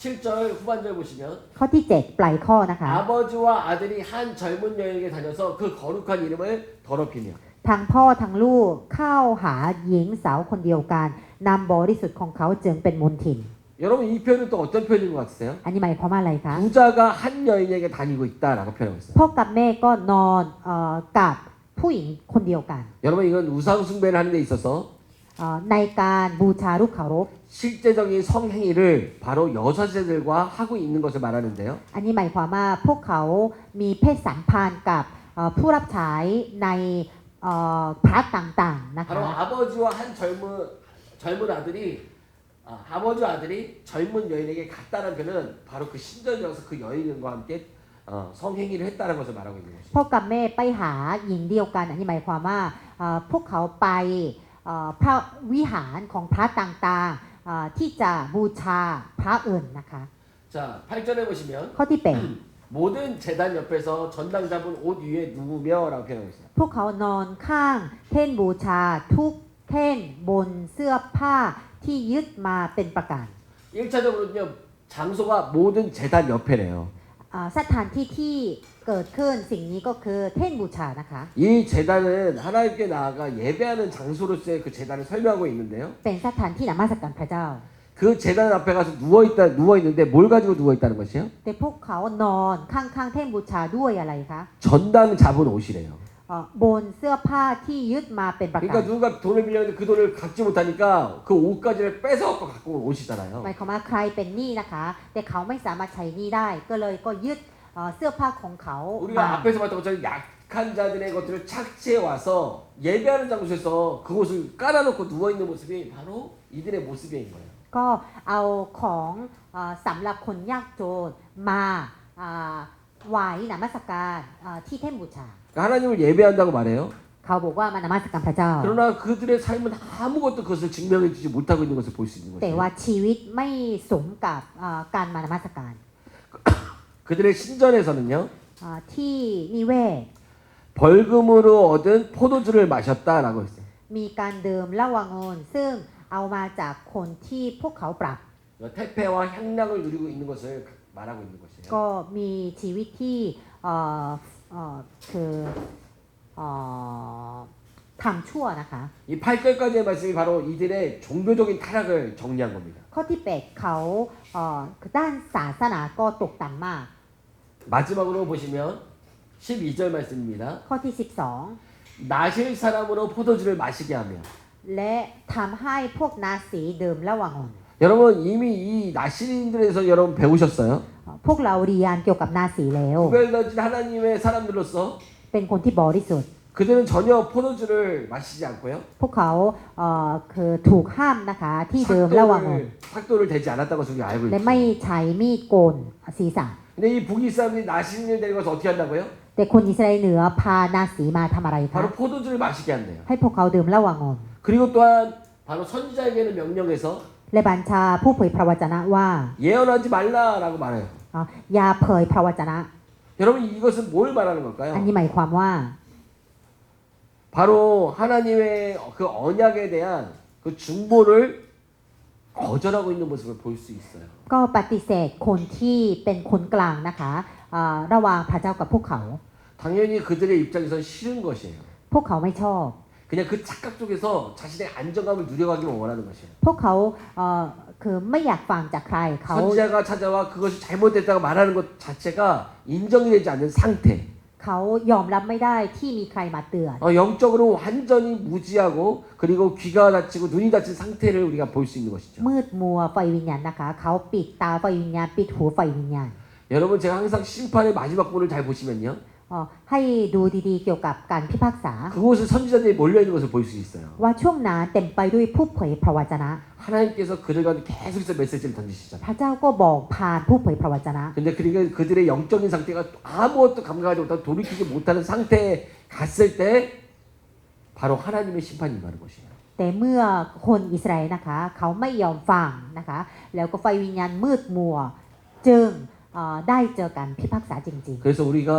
7절 후반절 보시면 ข้อที่ 7 ปลายข้อนะคะ 아버지와 아들이 한 젊은 여인에게 다녀서 그 거룩한 이름을 더럽히며 ทั้งพ่อทั้งลูกเข้าหาหญิงสาวคนเดียวกันนำบริสุทธิ์ของเขาจึงเป็นมลทิน 여러분 이 표현은 또 어떤 표현인 것 같으세요? อันนี้หมายความว่าอะไรคะ 부자가 한 여인에게 다니고 있다라고 표현하고 있어요. พ่อกับแม่ก็นอนกับผู้หญิงคนเดียวกัน 여러분 이건 우상 숭배를 하는 데 있어서 ในการบูชารูปเคารพ 실제적인 성행위를 바로 여사제들과 하고 있는 것을 말하는데요. อันนี้หมายความว่าพวกเขามีเพศสัมพันธ์กับผู้รับใช้ในพระต่างๆนะคะ 바로 아버지와 한 젊은 아들이 아버지와 아들이 젊은 여인에게 갔다는 표현은 바로 그 신전이어서 그 여인과 함께 성행위를 했다는 것을 말하고 있는 것이죠. พ่อกับแม่ไปหาหญิงเดียวกันอันนี้หมายความว่าพวกเขาไปพระวิหารของพระต่างๆที่จะบูชาพระอื่นนะคะ 자, 8절에 보시면 ข้อที่ 모든 제단 옆에서 전당 잡은 옷 위에 누우며라고 표현하고 있어요. 8พวกเขานอนข้างแท่นบูชาทุกแท่นบนเสื้อผ้าที่ยึดมาเป็นประการ 1차적으로는요. 장소가 모든 제단 옆에래요. สถานที่ที่เกิดขึ้นสิ่งนี้ก็คือแท่นบูชานะคะ 이 제단은 하나님께 나아가 예배하는 장소로서의 그 제단을 설명하고 있는데요. เป็นสถานที่นมัสการพระเจ้า 그 그 재단 앞에 가서 누워 있는데 뭘 가지고 누워 있다는 것이에요? แต่พวกเขานอนข้างๆแท่นบูชาด้วยอะไรคะ 전당 잡은 옷이래요. บนเสื้อผ้าที่ยึดมาเป็นประกั 그러니까 น 누군가 돈을 빌렸는데 그 돈을 갚지 못하니까 그 옷가지를 뺏어 갖고 온 옷이잖아요. หมายความว่าใครเป็นหนี้นะคะ แต่เขาไม่สามารถใช้หนี้ได้ ก็เลยก็ยึดเสื้อผ้าของเขา 우리가 มา 앞에서 봤던 것처럼 약한 자들의 것들을 착취해 와서 예배하는 장소에서 그곳을 깔아놓고 누워 있는 모습이 바로 이들의 모습인 거예요. ก็เอาของสำหรับคนยากจนมาไหว้นมัสการที่แท่นบูชา 그러니까 하나님을 예배한다고 말해요. เขาบอกว่ามานมัสการพระเจ้า 그러나 그들의 삶은 아무것도 그것을 증명해주지 못하고 있는 것을 볼 수 있는 แต่ 거죠. ว่าชีวิตไม่สมกับการมานมัสการ 그들의 신전에서는요. ที่นิเวศ 벌금으로 얻은 포도주를 마셨다라고 했어요. มีการดื่มเหล้าวางนซึ่งเอามาจากคนที่พวกเขาปรับ 태폐와 향락을 누리고 있는 것을 말하고 있는 것이에요. ก็มีชีวิตที่คือทำชั่วนะคะ 이 8절까지의 말씀이 바로 이들의 종교적인 타락을 정리한 겁니다. ข้อที่8เขาคือด้านศาสนาก็ตกต่ำมาก 마지막으로 보시면 12절 말씀입니다. ข้อที่ 나실 사람으로 포도주를 마시게 하며 12 และทำให้พวกนาสีดื่มเหล้าวางน 여러분 이미 이 나실인들에서 여러분 배우셨어요? พวกเราเรียนเกี่ยวกับนาสีแล้ว 구별되진 하나님의 사람들로서 เป็นคนที่บริสุทธิ์ 그들은 전혀 포도주를 마시지 않고요. พวกเขาคือถูกห้ามนะคะที่ดื่มเหล้าวางน 삭도를 대지 않았다는 것을 우리가 알고 และไม่ 있죠. ใช้มีดโกนศีรษะ 근데 이 북이 사람들이 나실인을 데리고 가서 어떻게 한다고요? แต่คนอิสราเอลเหนือพานาสีมาทำอะไรคะ 바로 포도주를 마시게 한대요. ให้พวกเขาดื่มเหล้าวางน 그리고 또한 바로 선지자에게는 명령해서 และบัญชาผู้เผยพระวจนะว่า 예언하지 말라라고 말해요. อย่าเผยพระวจนะ 여러분 이것은 뭘 말하는 걸까요? อันนี้หมายความว่า 바로 하나님의 그 언약에 대한 그 중보를 거절하고 있는 모습을 볼 수 있어요. ก็ปฏิเสธคนที่เป็นคนกลางนะคะระหว่างพระเจ้ากับพวกเขา 당연히 그들의 입장에서 싫은 것이에요. พวกเขาไม่ชอบ 그냥 그 착각 속에서 자신의 안정감을 누려가기를 원하는 것이에요. พวกเขาคือไม่อยากฟังจากใครเขา 선지자가 찾아와 그것이 잘못됐다고 말하는 것 자체가 인정이 되지 않는 상태. เขายอมรับไม่ได้ที่มีใครมาเตือน 영적으로 완전히 무지하고 그리고 귀가 닫히고 눈이 닫힌 상태를 우리가 볼 수 있는 것이죠. มืดมัวไฟวิญญาณนะคะเขาปิดตาไฟวิญญาณปิดหูไฟวิญญาณ 여러분 제가 항상 심판의 마지막 부분을 잘 보시면요. ให้ดูดีๆเกี่ยวกับการพิพากษา 그곳에 선지자들이 몰려 있는 것을 볼 수 있어요. ว่าช่วงนั้นเต็มไปด้วยผู้เผยพระวจนะ 하나님께서 그들 가운데 계속해서 메시지를 던지시잖아요. พระเจ้าก็บอกผ่านผู้เผยพระวจนะ 근데 그들의 영적인 상태가 아무것도 감각하지 못하고 돌이키지 못하는 상태에 갔을 때 바로 하나님의 심판이 임하는 것이에요. แต่เมื่อคนอิสราเอลนะคะเขาไม่ยอมฟังนะคะแล้วก็ไฟวิญญาณมืดมัวจึงได้เจอการพิพากษาจริง 그래서 우리가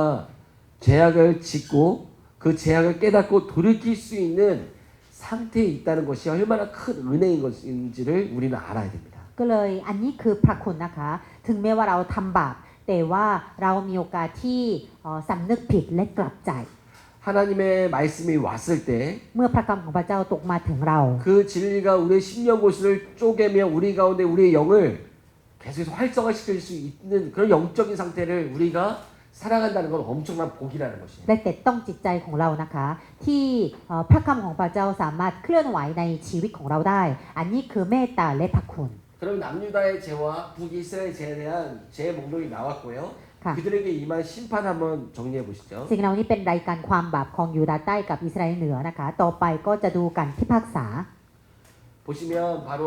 죄악을 짓고 그 죄악을 깨닫고 돌이킬 수 있는 상태에 있다는 것이 얼마나 큰 은혜인 것인지를 우리는 알아야 됩니다. ๆ ก็เลยอันนี้คือพระคุณนะคะถึงแม้ว่าเราทำบาปแต่ว่าเรามีโอกาสที่สำนึกผิดและกลับใจ 하나님의 말씀이 왔을 때 เมื่อพระคำของพระเจ้าตกมาถึงเรา 그 진리가 우리의 심령 고수를 쪼개며 우리 가운데 우리의 영을 계속해서 활성화시킬 수 있는 그런 영적인 상태를 우리가 살아간다는 건 엄청난 복이라는 것이에요. และแต่ต้องจิตใจของเรานะคะที่พระคำของพระเจ้าสามารถเคลื่อนไหวในชีวิตของเราได้ อันนี้คือเมตตาและพระคุณ 그럼 남유다의 죄와 북이스라엘 죄에 대한 죄 목록이 나왔고요. ค่ะ 그들에게 임한 심판 한번 정리해 보시죠. สิ่งเหล่านี้เป็นรายการความบาปของยูดาห์ใต้กับอิสราเอลเหนือนะคะต่อไปก็จะดูการพิพากษา 보시면 바로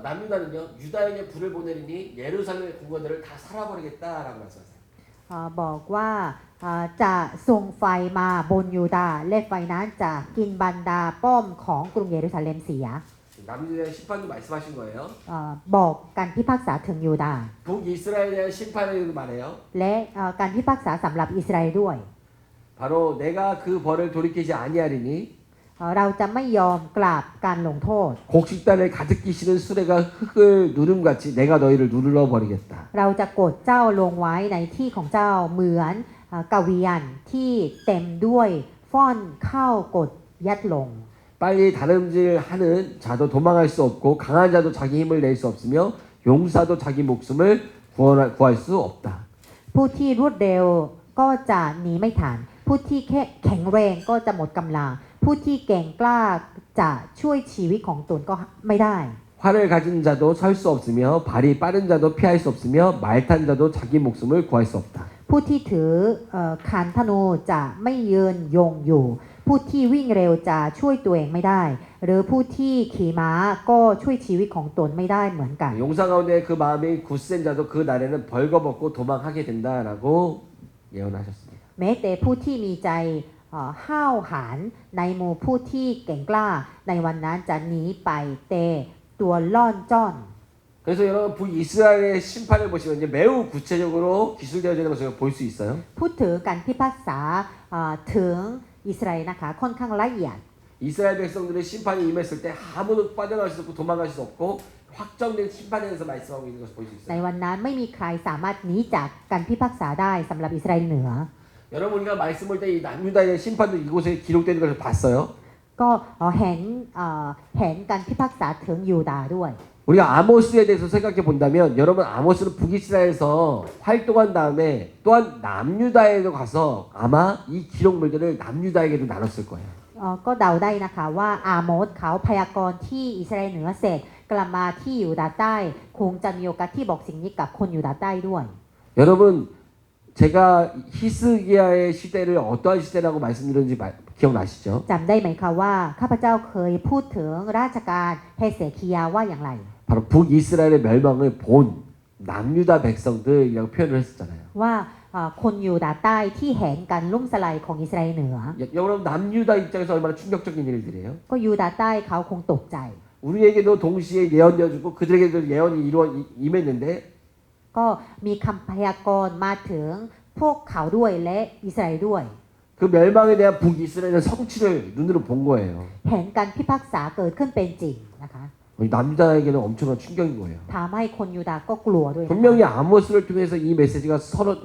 남유다는요 유다에게 불을 보내리니 예루살렘의 궁궐들을 다 살아버리겠다라고 말씀하세요. บอกว่าจะส่งไฟมาบนยูดาห์และไฟนั้นจะกินบรรดาป้อมของกรุงเยรูซาเล็มเสีย 남유다의 심판도 말씀하신 거예요. บอกการพิพากษาถึงยูดาห์ 북이스라엘에 대한 심판을 말해요. และการพิพากษาสำหรับอิสราเอลด้วย 바로 내가 그 벌을 돌이키지 아니하리니 เราจะไม่ยอมกราบการลงโทษ 곡식단을 가득 끼시는 수레가 흙을 누름같이 내가 너희를 눌러 버리겠다. เราจะกดเจ้าลงไว้ในที่ของเจ้าเหมือนกวียนที่เต็มด้วยฟ้อนข้าวกดยัดลง 빨리 다름질하는 자도 도망할 수 없고 강한 자도 자기 힘을 낼 수 없으며 용사도 자기 목숨을 구할 수 없다. ผู้ที่รวดเร็วก็จะหนีไม่ทันผู้ที่แข็งแรงก็จะหมดกำลังผู้ที่เก่งกล้าจะช่วยชีวิตของตนก็ไม่ได้ 활을 가진 자도 설 수 없으며 발이 빠른 자도 피할 수 없으며 말 탄 자도 자기 목숨을 구할 수 없다. ผู้ที่ถือคันธนูจะไม่ยืนยงอยู่ผู้ที่วิ่งเร็วจะช่วยตัวเองไม่ได้ หรือผู้ที่ขี่ม้าก็ช่วยชีวิตของตนไม่ได้เหมือนกัน 용사 가운데 그 마음이 굳센 자도 그 날에는 벌거벗고 도망하게 된다라고 예언하셨습니다. แม้แต่ผู้ที่มีใจห้าวหาญในหมู่ผู้ที่เก่งกล้าในวันนั้นจะหนีไปแต่ตัวล่อนจ้อน 그래서 여러분 북이스라엘의 심판을 보시면 이제 매우 구체적으로 기술되어지는 것을 볼 수 있어요. พูดถึงการพิพากษาถึงอิสราเอลนะคะค่อนข้างละเอียด 이스라엘 백성들의 심판이 임했을 때 아무도 빠져나갈 수 없고 도망갈 수 없고 확정된 심판에 대해서 말씀하고 있는 것을 볼 수 ใน 있어요. วันนั้นไม่มีใครสามารถหนีจากการพิพากษาได้สำหรับอิสราเอลเหนือ 여러분 우리가 말씀 볼 때 이 남유다의 심판도 이곳에 기록되는 것을 봤어요. ก็เห็นการพิพากษาถึงยูดาห์ด้วย 우리가 아모스에 대해서 생각해 본다면 여러분 아모스는 북이스라엘에서 활동한 다음에 또한 남유다에도 가서 아마 이 기록물들을 남유다에게도 나눴을 거예요. ก็เดาได้นะคะว่าอาโมสเขาพยากรณ์ที่อิสราเอลเหนือเสร็จกลับมาที่ยูดาห์ใต้คงจะมีโอกาสที่บอกสิ่งนี้กับคนยูดาห์ใต้ด้วย 여러분 제가 히스기야의 시대를 어떠한 시대라고 말씀드렸는지 기억나시죠? จำได้ไหมคะว่าข้าพเจ้าเคยพูดถึงราชการเฮเสคียาว่าอย่างไร 바로 북이스라엘의 멸망을 본 남유다 백성들이라고 표현을 했었잖아요. ว่าคนยูดาห์ใต้ที่เห็นการล่มสลายของอิสราเอลเหนือ 여러분 남유다 입장에서 얼마나 충격적인 일들이에요. ก็ยูดาห์ใต้เขาคงตกใจ 우리에게도 동시에 예언되어주고 그들에게도 예언이 임했는데 ก็มีคำพยากรณ์มาถึงพวกเขาด้วยและอิสราเอลด้วย 그 멸망에 대한 북이스라엘의 성취를 눈으로 본 거예요. เห็นการพิพากษาเกิดขึ้นเป็นจริงนะคะ 남유다에게는 엄청난 충격인 거예요. ทำให้คนยูดาห์ก็กลัวด้วยนะคะ 분명히 아모스를 통해서 이 메시지가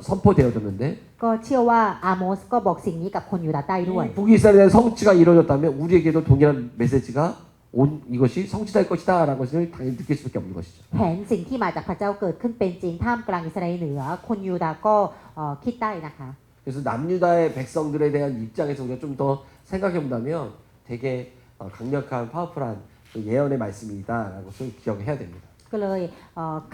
선포되어졌는데 ก็เชื่อว่าอาโมสก็บอกสิ่งนี้กับคนยูดาห์ใต้ด้วย 북이스라엘의 성취가 이루어졌다면 우리에게도 동일한 메시지가 이것이 성취될 것이다라는 것을 당연히 느낄 수밖에 없는 것이죠. เห็นสิ่งที่มาจากพระเจ้าเกิดขึ้นเป็นจริงท่ามกลางอิสราเอลเหนือคนยูดาห์ก็คิดได้นะคะ 그래서 남유다의 백성들에 대한 입장에서 우리가 좀 더 생각해 본다면 되게 강력한 파워풀한 예언의 말씀이다라는 것을 기억해야 됩니다. ก็เลย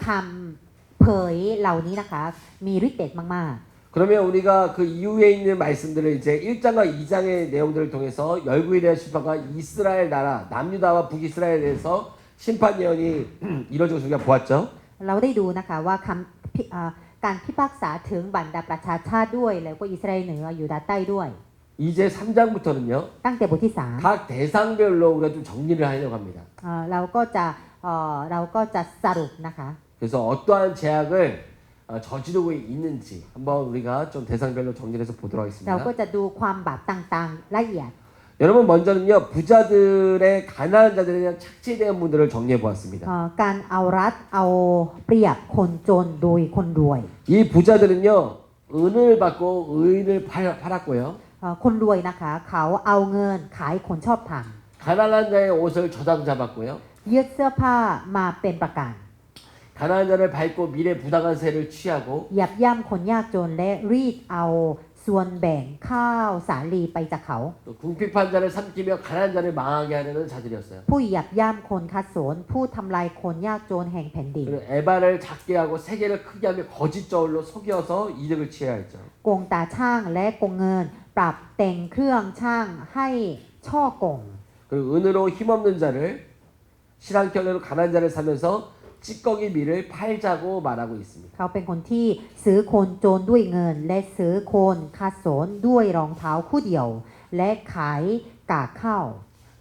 คำเผยเหล่านี้นะคะมีฤทธิ์เดชมาก 그러면 우리가 그 이후에 있는 말씀들을 이제 1장과 2장의 내용들을 통해서 열국에 대한 심판과 이스라엘 나라 남유다와 북이스라엘에 대해서 심판 예언이 이루어진 것을 우리가 보았죠. ๆเราได้ดูนะคะว่าการพิพากษาถึงบรรดาประชาชาติด้วยแล้วก็อิสราเอลเหนือยูดาห์ใต้ด้วย 이제 3장부터는요. ตั้งแต่บทที่ 각 대상별로 우리가 좀 정리를 하려고 합니다. 3เราก็จะสรุปนะคะ 그래서 어떠한 제약을 저지르고 있는지 한번 우리가 좀 대상별로 정리를 해서 보도록 เราก็ 하겠습니다. จะดูความบาปต่างๆละเอียด 여러분 먼저는요. 부자들의 가난한 자들에 대한 착취에 대한 문제를 정리해 보았습니다. การเอารัดเอาเปรียบคนจนโดยคนรวย 이 부자들은요. 은을 받고 의인을 팔았고요. คนรวยนะคะเขาเอาเงินขายคนชอบธรรม 가난한 자의 옷을 저당 잡았고요. ยึดเสื้อผ้ามาเป็นประกัน 가난한 자를 밟고 미래 부당한 세를 취하고 เหยียบย่ำคนยากจนและรีดเอาส่วนแบ่งข้าวสาลีไปจากเขา 또 궁핍한 자를 삼키며 가난한 자를 망하게 하려는 자들이었어요. ผู้เหยียบย่ำคนคัดสนผู้ทำลายคนยากจนแห่งแผ่นดิน 그리고 에바를 작게 하고 세계를 크게 하며 거짓 저울로 속여서 이득을 취해야 했죠. โกงตาช่างและโกงเงินปรับแต่งเครื่องช่างให้ช่อโกง 그리고 은으로 힘없는 자를 실한결례로 가난한 자를 사면서 찌꺼기 밀을 팔자고 말하고 있습니다. เขาเป็นคนที่ซื้อคนจนด้วยเงิน และซื้อคนคัดสนด้วยรองเท้าคู่เดียว และขายกากข้าว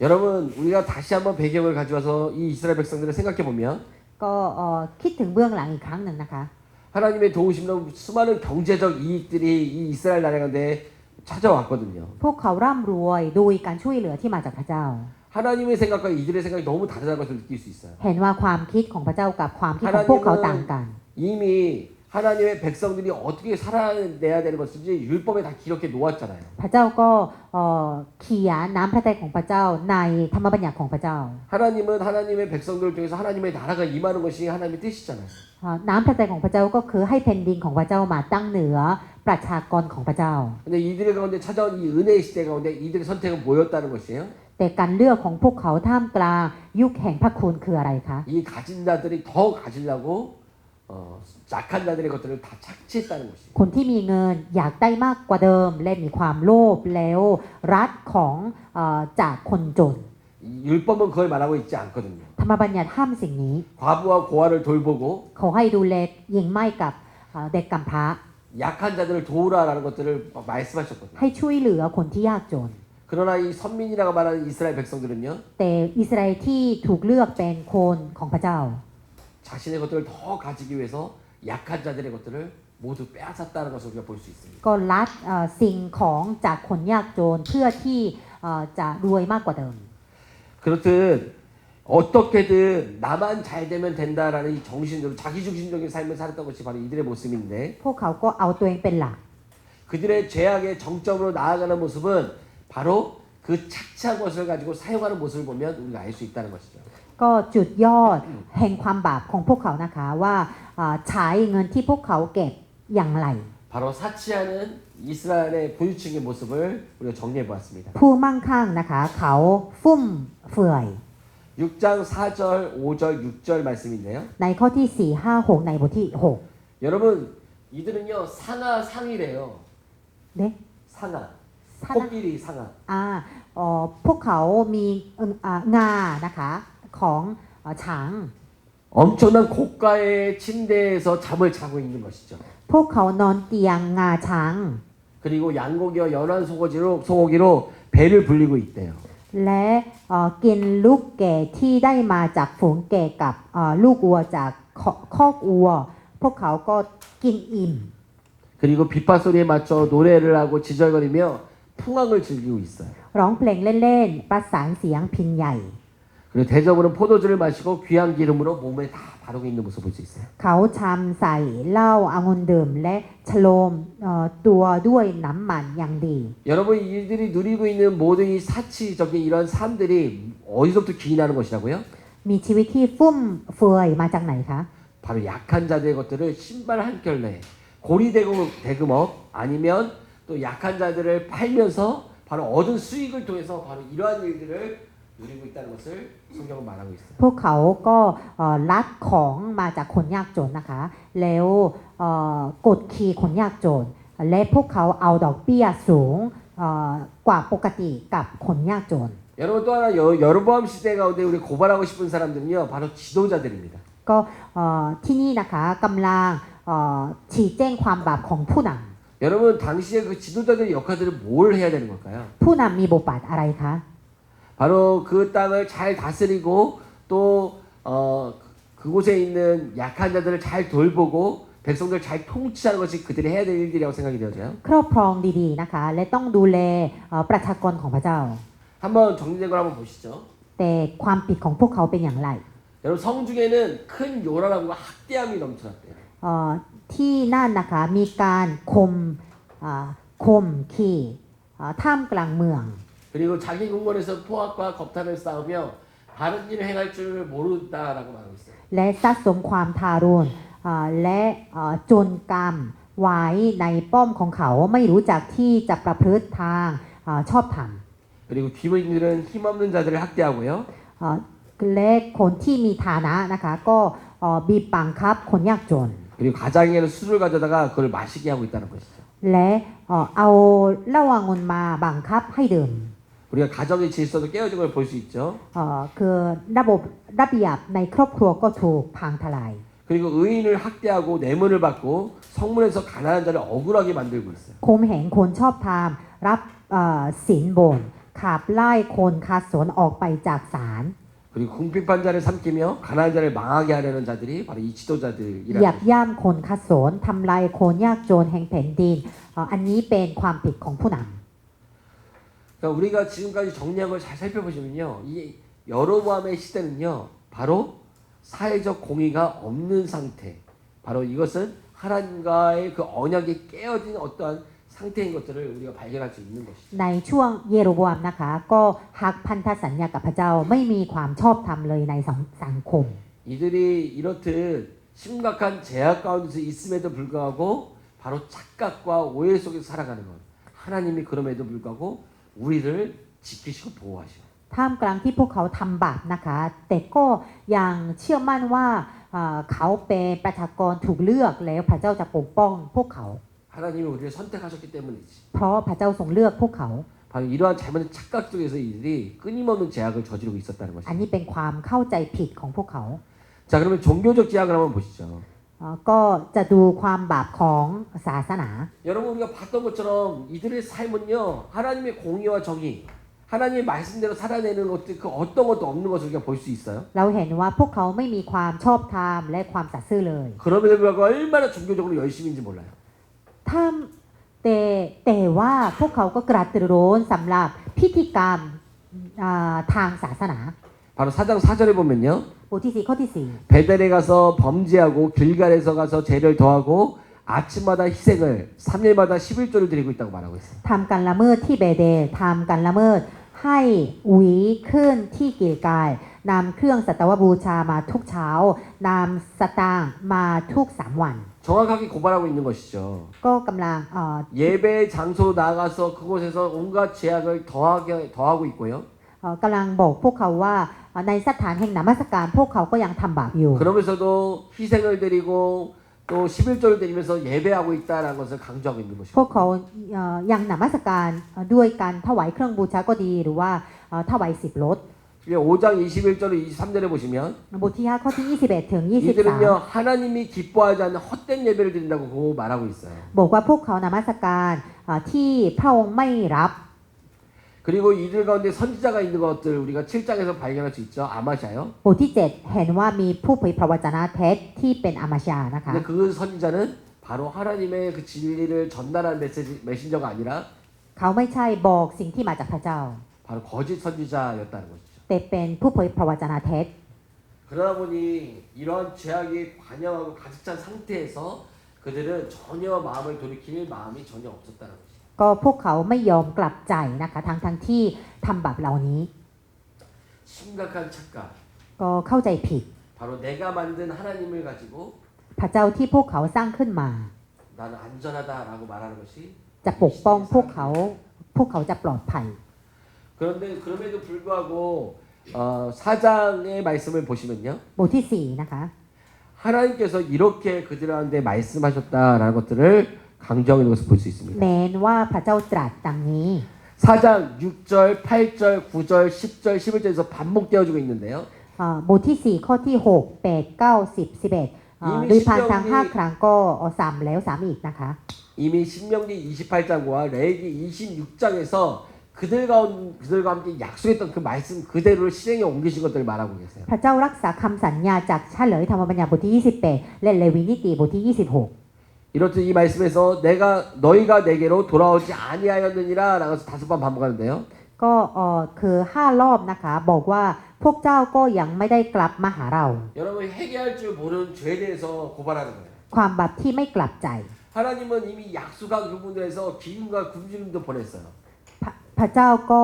여러분 우리가 다시 한번 배경을 가져와서 이 이스라엘 백성들을 생각해 보면 ก็คิดถึงเบื้องหลังอีกครั้งหนึ่งนะคะ 하나님의 도우심으로 수많은 경제적 이익들이 이 이스라엘 나라 가운데 찾아왔거든요. พวกเขาร่ำรวยโดยการช่วยเหลือที่มาจากพระเจ้า 하나님의 생각과 이들의 생각이 너무 다르다는 것을 느낄 수 있어요. เห็นว่าความคิดของพระเจ้ากับความคิดของพวกเขาต่างกัน 이미 하나님의 백성들이 어떻게 살아내야 되는 것인지 율법에 다 기록해 놓았잖아요. พระเจ้าก็เขียนน้ำพระทัยของพระเจ้าในธรรมบัญญัติของพระเจ้า 하나님은 하나님의 백성들 중에서 하나님의 나라가 임하는 것이 하나님의 뜻이잖아요. น้ำพระทัยของพระเจ้าก็คือให้แผ่นดินของพระเจ้ามาตั้งเหนือประชากรของพระเจ้า 근데 이들의 가운데 찾아온 이 은혜의 시대 가운데 이들의 선택은 뭐였다는 것이에요? แต่การเลือกของพวกเขาท่ามกลางยุคแห่งพระคุณคืออะไรคะ 이 가진 자들이 더 가지려고 약한 자들의 것들을 다 착취했다는 것이에요. คนที่มีเงินอยากได้มากกว่าเดิมและมีความโลภแล้วรัดของจากคนจน 이 율법은 그걸 말하고 있지 않거든요. ธรรมบัญญัติห้ามสิ่งนี้ 과부와 고아를 돌보고 เขาให้ดูแลยิงไม่กับเด็กกำพร้า 약한 자들을 도우라라는 것들을 말씀하셨거든요. ให้ช่วยเหลือคนที่ยากจน 그러나 이 선민이라고 말하는 이스라엘 백성들은요. แต่อิสราเอลที่ถูกเลือกเป็นคนของพระเจ้า 자신의 것들을 더 가지기 위해서 약한 자들의 것들을 모두 빼앗았다는 것을 우리가 볼 수 있습니다. ก็ลัดสิ่งของจากคนยากจนเพื่อที่จะรวยมากกว่าเดิม 그렇듯 어떻게든 나만 잘 되면 된다라는 이 정신으로 자기중심적인 삶을 살았던 것이 바로 이들의 모습인데 พวกเขาก็เอาตัวเองเป็นหลัก 그들의 죄악의 정점으로 나아가는 모습은 바로 그 착취한 것을 가지고 사용하는 모습을 보면 우리가 알 수 있다는 것이죠. ก็จุดยอดแห่งความบาปของพวกเขานะคะว่าใช้เงินที่พวกเขาเก็บอย่างไร 바로 사치하는 이스라엘의 부유층의 모습을 우리가 정리해 보았습니다. ผู้มั่งคั่งนะคะเขาฟุ่มเฟือย 6장 4절, 5절, 6절 말씀인데요. ในข้อที่ 4 5 6 ในบทที่ 여러분 이들은요 상하 상이래요. 6เด้ 상하. ท่าน 코끼리 상하. พวกเขามีงานะคะของช้าง 엄청난 고가의 침대에서 잠을 자고 있는 것이죠. พวกเขานอนเตียงงาช้าง 그리고 양고기와 연한 소고기로 배를 불리고 있대요. และกินลูกแก่ที่ได้มาจากฝูงแก่กับลูกวัวจากคอกวัว พวกเขาก็กินอิ่ม 그리고 비파 소리에 맞춰 노래를 하고 지절거리며 풍악을 즐기고 있어요. ร้องเพลงเล่นๆประสานเสียงพินใหญ่ 그리고 대접으로 포도주를 마시고 귀한 기름으로 몸에 다 바르고 있는 모습을 볼 수 있어요. เขาชำใส่เหล้าองุ่นดื่มและฉโลมตัวด้วยน้ำมันอย่างดี 여러분 이들이 누리고 있는 모든 이 사치적인 이런 삶들이 어디서부터 기인하는 것이라고요? มีชีวิตที่ฟุ่มเฟือยมาจากไหนคะ 바로 약한 자들의 것들을 신발 한 켤레, 고리 대금업 아니면 또 약한 자들을 팔면서 바로 얻은 수익을 통해서 바로 이러한 일들을 누리고 있다는 것을 성경은 말하고 있어요. พวกเขาก็ลักของมาจากคนยากจนนะคะแล้วกดขี่คนยากจนและพวกเขาเอาดอกเบี้ยสูงกว่าปกติกับคนยากจน 여러분 또 하나 여로보암 시대 가운데 우리 고발하고 싶은 사람들은요 바로 지도자들입니다. ก็ที่นี่นะคะกำลังชี้แจงความบาปของผู้น 여러분 당시에 그 지도자들의 역할들을 뭘 해야 되는 걸까요? ำผู้นำมีบทบาทอะไรคะ 바로 그 땅을 잘 다스리고 또 그곳에 있는 약한 자들을 잘 돌보고 백성들 잘 통치하는 것이 그들이 해야 될 일들이라고 생각이 되어져요. ครอบครองดีๆนะคะและต้องดูแลประชากรของพระเจ้า 한번 정리된 걸 한번 보시죠. แต่ความผิดของพวกเขาเป็นอย่างไร 여러분 성중에는 큰 요란함과 학대함이 넘쳐났대요. ที่นั่นนะคะมีการคมขี่ท่ามกลางเมือง 그리고 자기 궁궐에서 포악과 겁탈을 쌓으며 바른 일을 행할 줄 모른다라고 말하고 있어요. และสะสมความทารุณและจนกรรมไว้ในป้อมของเขาไม่รู้จักที่จะประพฤติทางชอบธรรม 그리고 귀머인들은 힘없는 자들을 학대하고요. และคนที่มีฐานะนะคะก็บีบบังคับคนยากจน 그리고 가장에는 술을 가져다가 그걸 마시게 하고 있다는 것이죠. และเอาเหล้าองุ่นมาบังคับให้ดื่ม 우리가 가정의 질서도 깨어진 걸 볼 수 있죠. คือระเบียบในครอบครัวก็ถูกพังทลาย 그리고 의인을 학대하고 뇌물을 받고 성문에서 가난한 자를 억울하게 만들고 있어요. ข่มเหงคนชอบธรรมรับสินบนขับไล่คนคาสนออกไปจากศาล 그리고 궁핍한 자를 삼키며 가난한 자를 망하게 하려는 자들이 바로 이 เหยียบ 지도자들이라는 ย่ำคนคาสนทำลายคนยากจนแห่งแผ่นดินอันนี้เป็นความผิดของผู้น 그러니까 우리가 지금까지 정리한 걸 잘 살펴보시면요. 이 여로보암의 시대는요. 바로 사회적 공의가 없는 상태. 바로 이것은 하나님과의 그 언약이 깨어진 어떠한 상태인 것들을 우리가 발견할 수 있는 것이죠. ในช่วงเยโรโบอัมนะคะก็ฮักพันธสัญญากับพระเจ้าไม่มีความชอบธรรมเลยในสังคม 이들이 이렇듯 심각한 제약 가운데서 있음에도 불구하고 바로 착각과 오해 속에서 살아가는 것. 하나님이 그럼에도 불구하고 우리를 지키시고 보호하시고. ท่ามกลางที่พวกเขาทำบาปนะคะแต่ก็ยังเชื่อมั่นว่าเขาเป็นประชากรถูกเลือกแล้วพระเจ้าจะปกป้องพวกเขา 하나님이 우리를 선택하셨기 때문이지. เพราะพระเจ้าทรงเลือกพวกเขา 바로 이러한 잘못된 착각 속에서 이들이 끊임없는 제약을 저지르고 있었다는 อัน 것입니다. นี้เป็นความเข้าใจผิดของพวกเขา 자, 그러면 종교적 제약을 한번 보시죠. ก็จะดูความบาปของศาสนา 여러분 우리가 봤던 것처럼 이들의 삶은요 하나님의 공의와 정의, 하나님의 말씀대로 살아내는 것들 그 어떤 것도 없는 것을 우리가 볼 수 있어요. เราเห็นว่าพวกเขาไม่มีความชอบธรรมและความสัตย์ซื่อเลย 그럼에도 불구하고 얼마나 종교적으로 열심인지 몰라요. ถ้าแต่ว่าพวกเขาก็กระตือรือร้นสำหรับพิธีกรรมทางศาสนา 바로 4장 4절에 보면요. บทที่4ข้อที่ 베델에 가서 범죄하고 길갈에서 가서 죄를 더하고 아침마다 희생을 3일마다 11조를 드리고 있다고 말하고 있어요. 4ทำการละเมิดที่เบเดทำการละเมิดให้หวีขึ้นที่กิลกายนำเครื่องสัตวบูชามาทุกเช้านำสตางค์มาทุก3วัน 정확하게 고발하고 있는 것이죠. ก็กำลัง 예배 장소로 나가서 그곳에서 온갖 죄악을 더하고 있고요. กำลังบอกพวกเขาว่าในสถานแห่งนมัสการพวกเขาก็ยังทำบาปอยู่ 그러면서도 희생을 드리고 또 11조를 드리면서 예배하고 있다는 것을 강조하고 있는 พวก 것이고 เขายังนมัสการด้วยการถวายเครื่องบูชาก็ดีหรือว่าถวาย10 ลด 5장 21절로 23절에 보시면 บทที่5ข้อที่21ถึง 이들은요 하나님이 기뻐하지 않는 헛된 예배를 드린다고 말하고 있어요. บอกว่าพวกเขานมัสการที่พระองค์ไม่รับ 그리고 이들 가운데 선지자가 있는 것들 우리가 7장에서 발견할 수 있죠. 아마샤요. บทที่7เห็นว่ามีผู้เผยพระวจนะเท็จที่เป็นอามาชานะคะ 근데 그 선지자는 바로 하나님의 그 진리를 전달한 메신저가 아니라 เขาไม่ใช่บอกสิ่งที่มาจากพระเจ้า 바로 거짓 선지자였다는 것이죠. แต่เป็นผู้เผยพระวจนะเท็จ 그러다 보니 이러한 죄악이 관영하고 가득 찬 상태에서 그들은 전혀 마음을 돌이킬 마음이 전혀 없었다는 것이죠. ก็พวกเขาไม่ยอมกลับใจนะคะทั้งที่ทำบาปเหล่านี้ 심각한 착각. ก็เข้าใจผิด 바로 내가 만든 하나님을 가지고 พระเจ้าที่พวกเขาสร้างขึ้นมา 나는 안전하다라고 말하는 것이 จะปกป้องพวกเขาจะปลอดภัย 그런데 그럼에도 불구하고 4장의 말씀을 보시면요. บทที่4นะคะ 하나님께서 이렇게 그들한테 말씀하셨다라는 것들을 강조하고 있는 것을 볼 수 있습니다. เน้นว่าพระเจ้าตรัสดังนี้ 4장 6절, 8절, 9절, 10절, 11절에서 반복되어지고 있는데요. บทที่4ข้อที่6 8 9 10 11โดยผ่านทาง5ครั้งก็ซ้ำแล้วซ้ำอีกนะคะ 이미 신명기 28장과 레위기 26장에서 그들과 함께 약속했던 그 말씀 그대로를 실행에 옮기신 것들을 말하고 계세요. พระเจ้ารักษาคำสัญญาจากเฉลยธรรมบัญญัติบทที่28และเลวีนิติบทที่26 이렇듯 이 말씀에서 너희가 내게로 돌아오지 아니하였느니라 라고 해서 5번 반복하는데요. ก็คือ5รอบนะคะบอกว่าพวกเจ้าก็ยังไม่ได้กลับมาหาเรา 여러분 회개할 줄 모르는 죄에 대해서 고발하는 거예요. ความบาปที่ไม่กลับใจ 하나님은 이미 약속한 부분들에서 기름과 굶주림도 보냈어요. พระเจ้าก็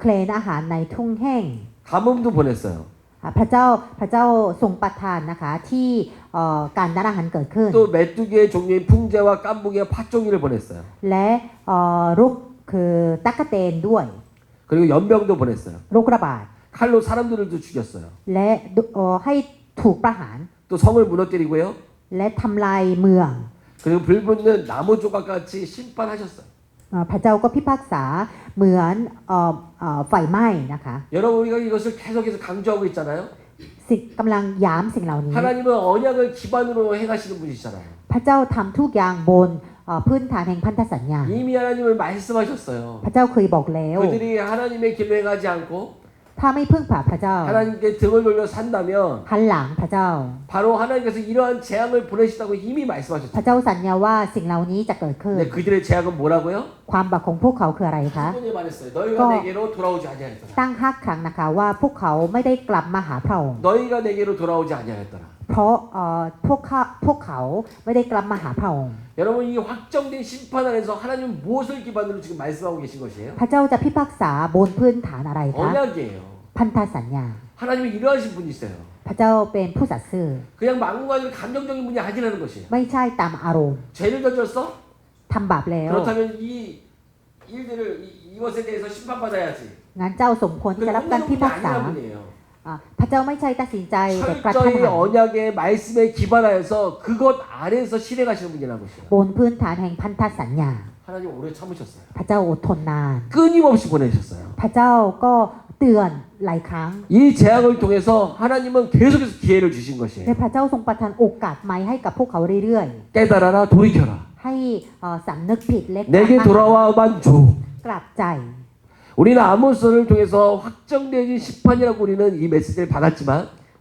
เคลนอาหารในทุ่งแห้ง 가뭄도 보냈어요. พระเจ้าทรงประทานนะคะที่การด้านอาหารเกิดขึ้น 또 메뚜기의 종류인 풍제와 깐부기와 팥종이를 보냈어요. และรุกคือตั๊กแตนด้วย 그리고 연병도 보냈어요. โรคระบาด 칼로 사람들도 죽였어요. และให้ถูกประหาร 또 성을 무너뜨리고요. และทำลายเมือง 그리고 불붙는 나무 조각같이 심판하셨어요. พระเจ้าก็พิพากษาเหมือนไฟไหม้นะคะ 여러분 우리가 이것을 계속해서 강조하고 있잖아요. กำลังย้ำสิ่งเหล่านี้ 하나님은 언약을 기반으로 행하시는 분이시잖아요. พระเจ้าทำทุกอย่างบนพื้นฐานแห่งพันธสัญญา 이미 하나님을 말씀하셨어요. พระเจ้าเคยบอกแล้ว 그들이 하나님의 길로 행하지 않고 ถ้าไม่พึ่งพาพระเจ้า 하나님께 등을 돌려 산다면 หันหลังพระเจ้า 바로 하나님께서 이러한 재앙을 보내시다고 이미 พ 말씀하셨죠. ระเจ้าสัญญาว่าสิ่งเหล่านี้จะเกิดขึ้น 근데 그들의 재앙은 뭐라고요? ความบาปของพวกเขาคืออะไรคะ 한 번에 말했어요. 너희가 내게로 돌아오지 아니하였더라. ตั้ง5ครั้งนะคะว่าพวกเขาไม่ได้กลับมาหาพระองค์ 너희가 내게로 돌아오지 아니하였더라. พ เพราะพวกเขาไม่ได้กลับมาหาพระองค์ 여러분 이 확정된 심판 안에서 하나님은 무엇을 기반으로 지금 말씀하고 계신 것이에요? พระเจ้าจะพิพากษาบนพื้นฐานอะไรคะ 언약이에요. พันธสัญญา 하나님은 이러하신 분이세요. พระเจ้าเป็นผู้สัตย์ซื่อ 그냥 막무가내로 감정적인 분이 아니라는 것이에요. ไม่ใช่ตามอารมณ์ 죄를 저질렀어? ทำบาปแล้ว 그렇다면 이 일들을 이것에 대해서 심판받아야지. งั้นเจ้าสมควรที่จะรับการพิพากษา 아니라는 분이에요. พระเจ้าไม่ใช่ตัดสินใจแต่กระทัน 철저히 หัน 언약의 말씀에 기반하여서 그것 안에서 실행하시는 분이라는 것이에요. บนพื้นฐานแห่งพันธสัญญา 하나님 오래 참으셨어요. พระเจ้าอดทนนาน 끊임없이 보내셨어요. พระเจ้าก็เตือนหลายครั้ง 이 재앙을 통해서 하나님은 계속해서 기회를 주신 และ 것이에요. พระเจ้าทรงประทานโอกาสใหม่ให้กับพวกเขาเรื่อย 깨달아라 돌이켜라. ๆ ให้สำนึกผิดและ 내게 돌아와만 줘. กลับใจ 우리는 아모스를 통해서 확정되어진 심판이라고 우리는 이 메시지를 받았지만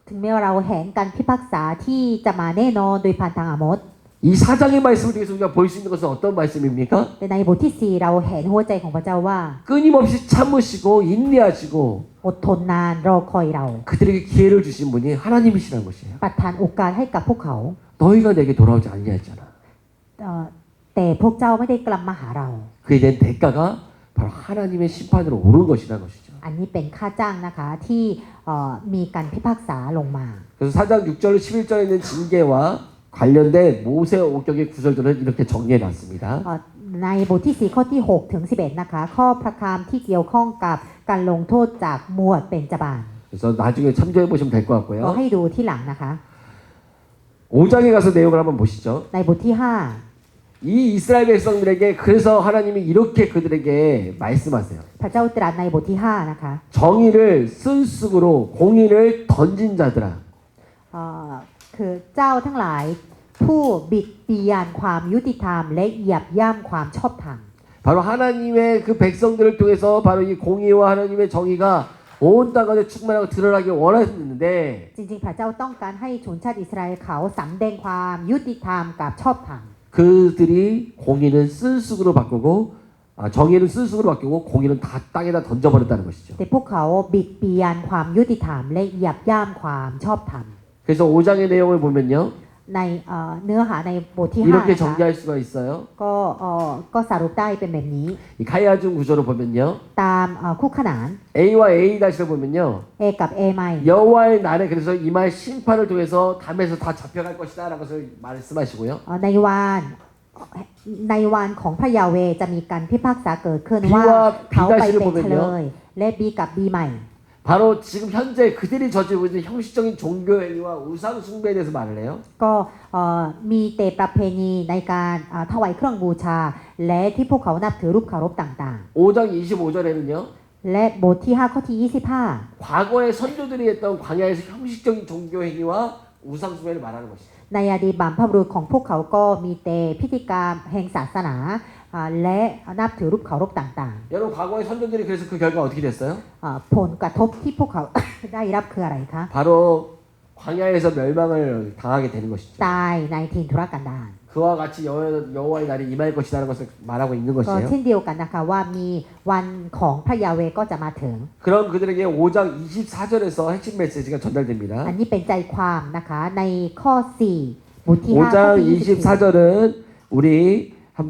ถึงแม้ว่าเราเห็นการพิพากษาที่จะมาแน่นอนโดยผ่านทางอาโมส 이 사장의 말씀을 통해서 우리가 볼 수 있는 것은 어떤 말씀입니까? แต่ในบทที่4เราเห็นหัวใจของพระเจ้าว่า 끊임없이 참으시고 인내하시고 อดทนนานรอคอยเรา 그들에게 기회를 주신 분이 하나님이시라는 것이에요. ประทานโอกาสให้กับพวกเขา 너희가 내게 돌아오지 아니하였잖아. แต่พวกเจ้าไม่ได้กลับมาหาเรา 그에 대한 대가가 바로 하나님의 심판으로 오른 것이라는 것이죠. อันนี้เป็นค่าจ้างนะคะที่มีการพิพากษาลงมา 그래서 4장 6절 11절에 있는 징계와 관련된 모세 오경의 구절들은 이렇게 정리해 놨습니다. ในบทที่4ข้อที่6ถึง11นะคะข้อพระคามที่เกี่ยวข้องกับการลงโทษจากหมวดเบญจบาล 그래서 나중에 참조해 보시면 될 것 ก็ 같고요. ให้ดูที่หลังนะคะ 5장에 가서 내용을 한번 보시죠. ในบทที่ 이 이스라엘 백성들에게 그래서 하나님이 이렇게 그들에게 말씀하세요. 5 พระเจ้าตรัสในบทที่5นะคะ 정의를 쓴쑥으로 공의를 던진 자들아. คือเจ้าทั้งหลายผู้บิดเบียนความยุติธรรมและเหยียบย่ำความชอบธรรม 바로 하나님의 그 백성들을 통해서 바로 이 공의와 하나님의 정의가 온 땅가운데 충만하고 드러나길 원하셨는데 จริงๆพระเจ้าต้องการให้ชนชาติอิสราเอลเขาสำแดงความยุติธรรมกับชอบธรรม 그들이 공의는 쓴쑥으로 바꾸고 정의는 쓴쑥으로 바꾸고 공의는 다 땅에다 던져버렸다는 것이죠. แต่พวกเขาบิดเบียนความยุติธรรมและเหยียบย่ำความชอบธรรม 그래서 5장의 내용을 보면요. ในเนื้อหาในบทที่5 이렇게 นะคะ 정리할 수가 있어요. ก็สรุปได้เป็นแบบนี้ 이 카이아중 구조를 보면요. ตามคู่ขนาน A와 A 다시를 보면요. A กับ A ใหม่ 여호와의 날에 그래서 이말 심판을 통해서 담에서 다 잡혀갈 것이다라는 것을 말씀하시고요. ในวันของพระยาเวห์จะมีการพิพากษาเกิดขึ้นว่า B와 เขาไป B다시를 เป็นเฉล 보면요. ยและ B กับ B ใหม่ 바로 지금 현재 그들이 저지르고 있는 형식적인 종교 행위와 우상 숭배에 대해서 말을 해요. ก็มีแต่ประเพณีในการถวายเครื่องบูชา และที่พวกเขานับถือรูปเคารพต่าง 5장 25절에는요. ๆ และบทที่ 5 ข้อที่ 과거의 선조들이 했던 광야에서 형식적인 종교 행위와 우상 숭배를 말하는 것이죠. 25 ในอดีตบรรพบุรุษของพวกเขาก็มีแต่พิธีกรรมแห่งศาสนาและนับถือรูปเคารพต่าง 여러분 과거의 선조들이 그래서 그 결과 어떻게 됐어요? ๆผลกระทบที่พวกเขา ได้รับคืออะไรคะ 바로 광야에서 멸망을 당하게 되는 것이죠. ตายในถิ่นทุรกันดาร 그와 같이 여호와의 날이 임할 것이라는 것을 말하고 있는 ก็ 것이에요. เช่นเดียวกันนะคะว่ามีวันของพระยาเวห์ก็จะมาถึง 그럼 그들에게 5장 24절에서 핵심 메시지가 전달됩니다. อันนี้เป็นใจความนะคะในข้อ 4 บทที่ 5 ข้อ 5장 ที่ 24절은 우리 한번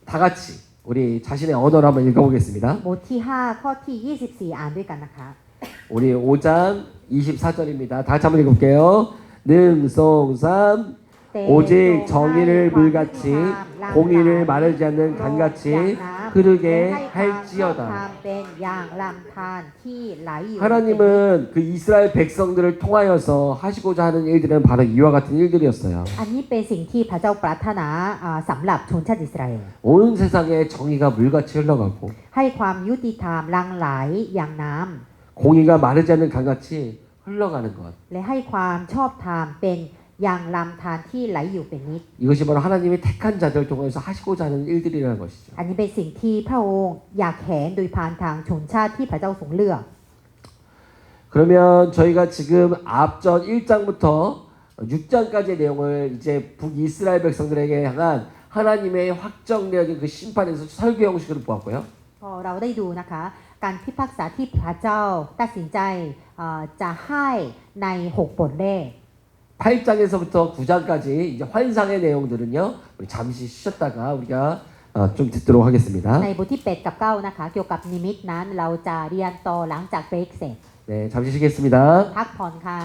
다 같이 우리 자신의 언어로 한번 읽어보겠습니다. บทที่ 5 ข้อที่ 24 อ่านด้วยกันนะคะ 우리 5장 24절입니다. 다 같이 한번 읽어볼게요. 능송삼 오직 정의를 물같이 공의를 마르지 않는 강같이 흐르게 할지어다. 하나님은 그 이스라엘 백성들을 통하여서 하시고자 하는 일들은 바로 이와 같은 일들이었어요. อันนี้เป็นสิ่งที่พระเจ้าปรารถนาสำหรับชนชาติอิสราเอล 온 세상에 정의가 물같이 흘러가고 ให้ความยุติธรรมหลั่งไหลอย่างน้ 공의가 마르지 않는 강같이 흘러가는 것. ำและให้ความชอบธรรมเป็นอย่างลำธารที่ไหลอยู่เป็นนิด 이것이 바로 하나님이 택한 자들을 통해서 하시고자 하는 일들이라는 것이죠. อันนี้เป็นสิ่งที่พระองค์อยากเห็นโดยผ่านทางชนชาติที่พระเจ้าทรงเลือก 그러면 저희가 지금 앞전 1장부터 6장까지의 내용을 이제 북이스라엘 백성들에게 향한 하나님의 확정되어진 그 심판에서 설교 형식으로 보았고요. พอเราได้ดูนะคะ การพิพากษาที่พระเจ้าตัดสินใจจะให้ใน6บทแรก 8장에서부터 9장까지 이제 환상의 내용들은요. 우리 잠시 쉬었다가 우리가 좀 듣도록 하겠습니다. ในบทที่8กับ9นะคะเกี่ยวกับนิมิตนั้นเราจะเรียนต่อหลังจากเบรกเสร็จ 네, 잠시 쉬겠습니다. พักผ่อนค่ะ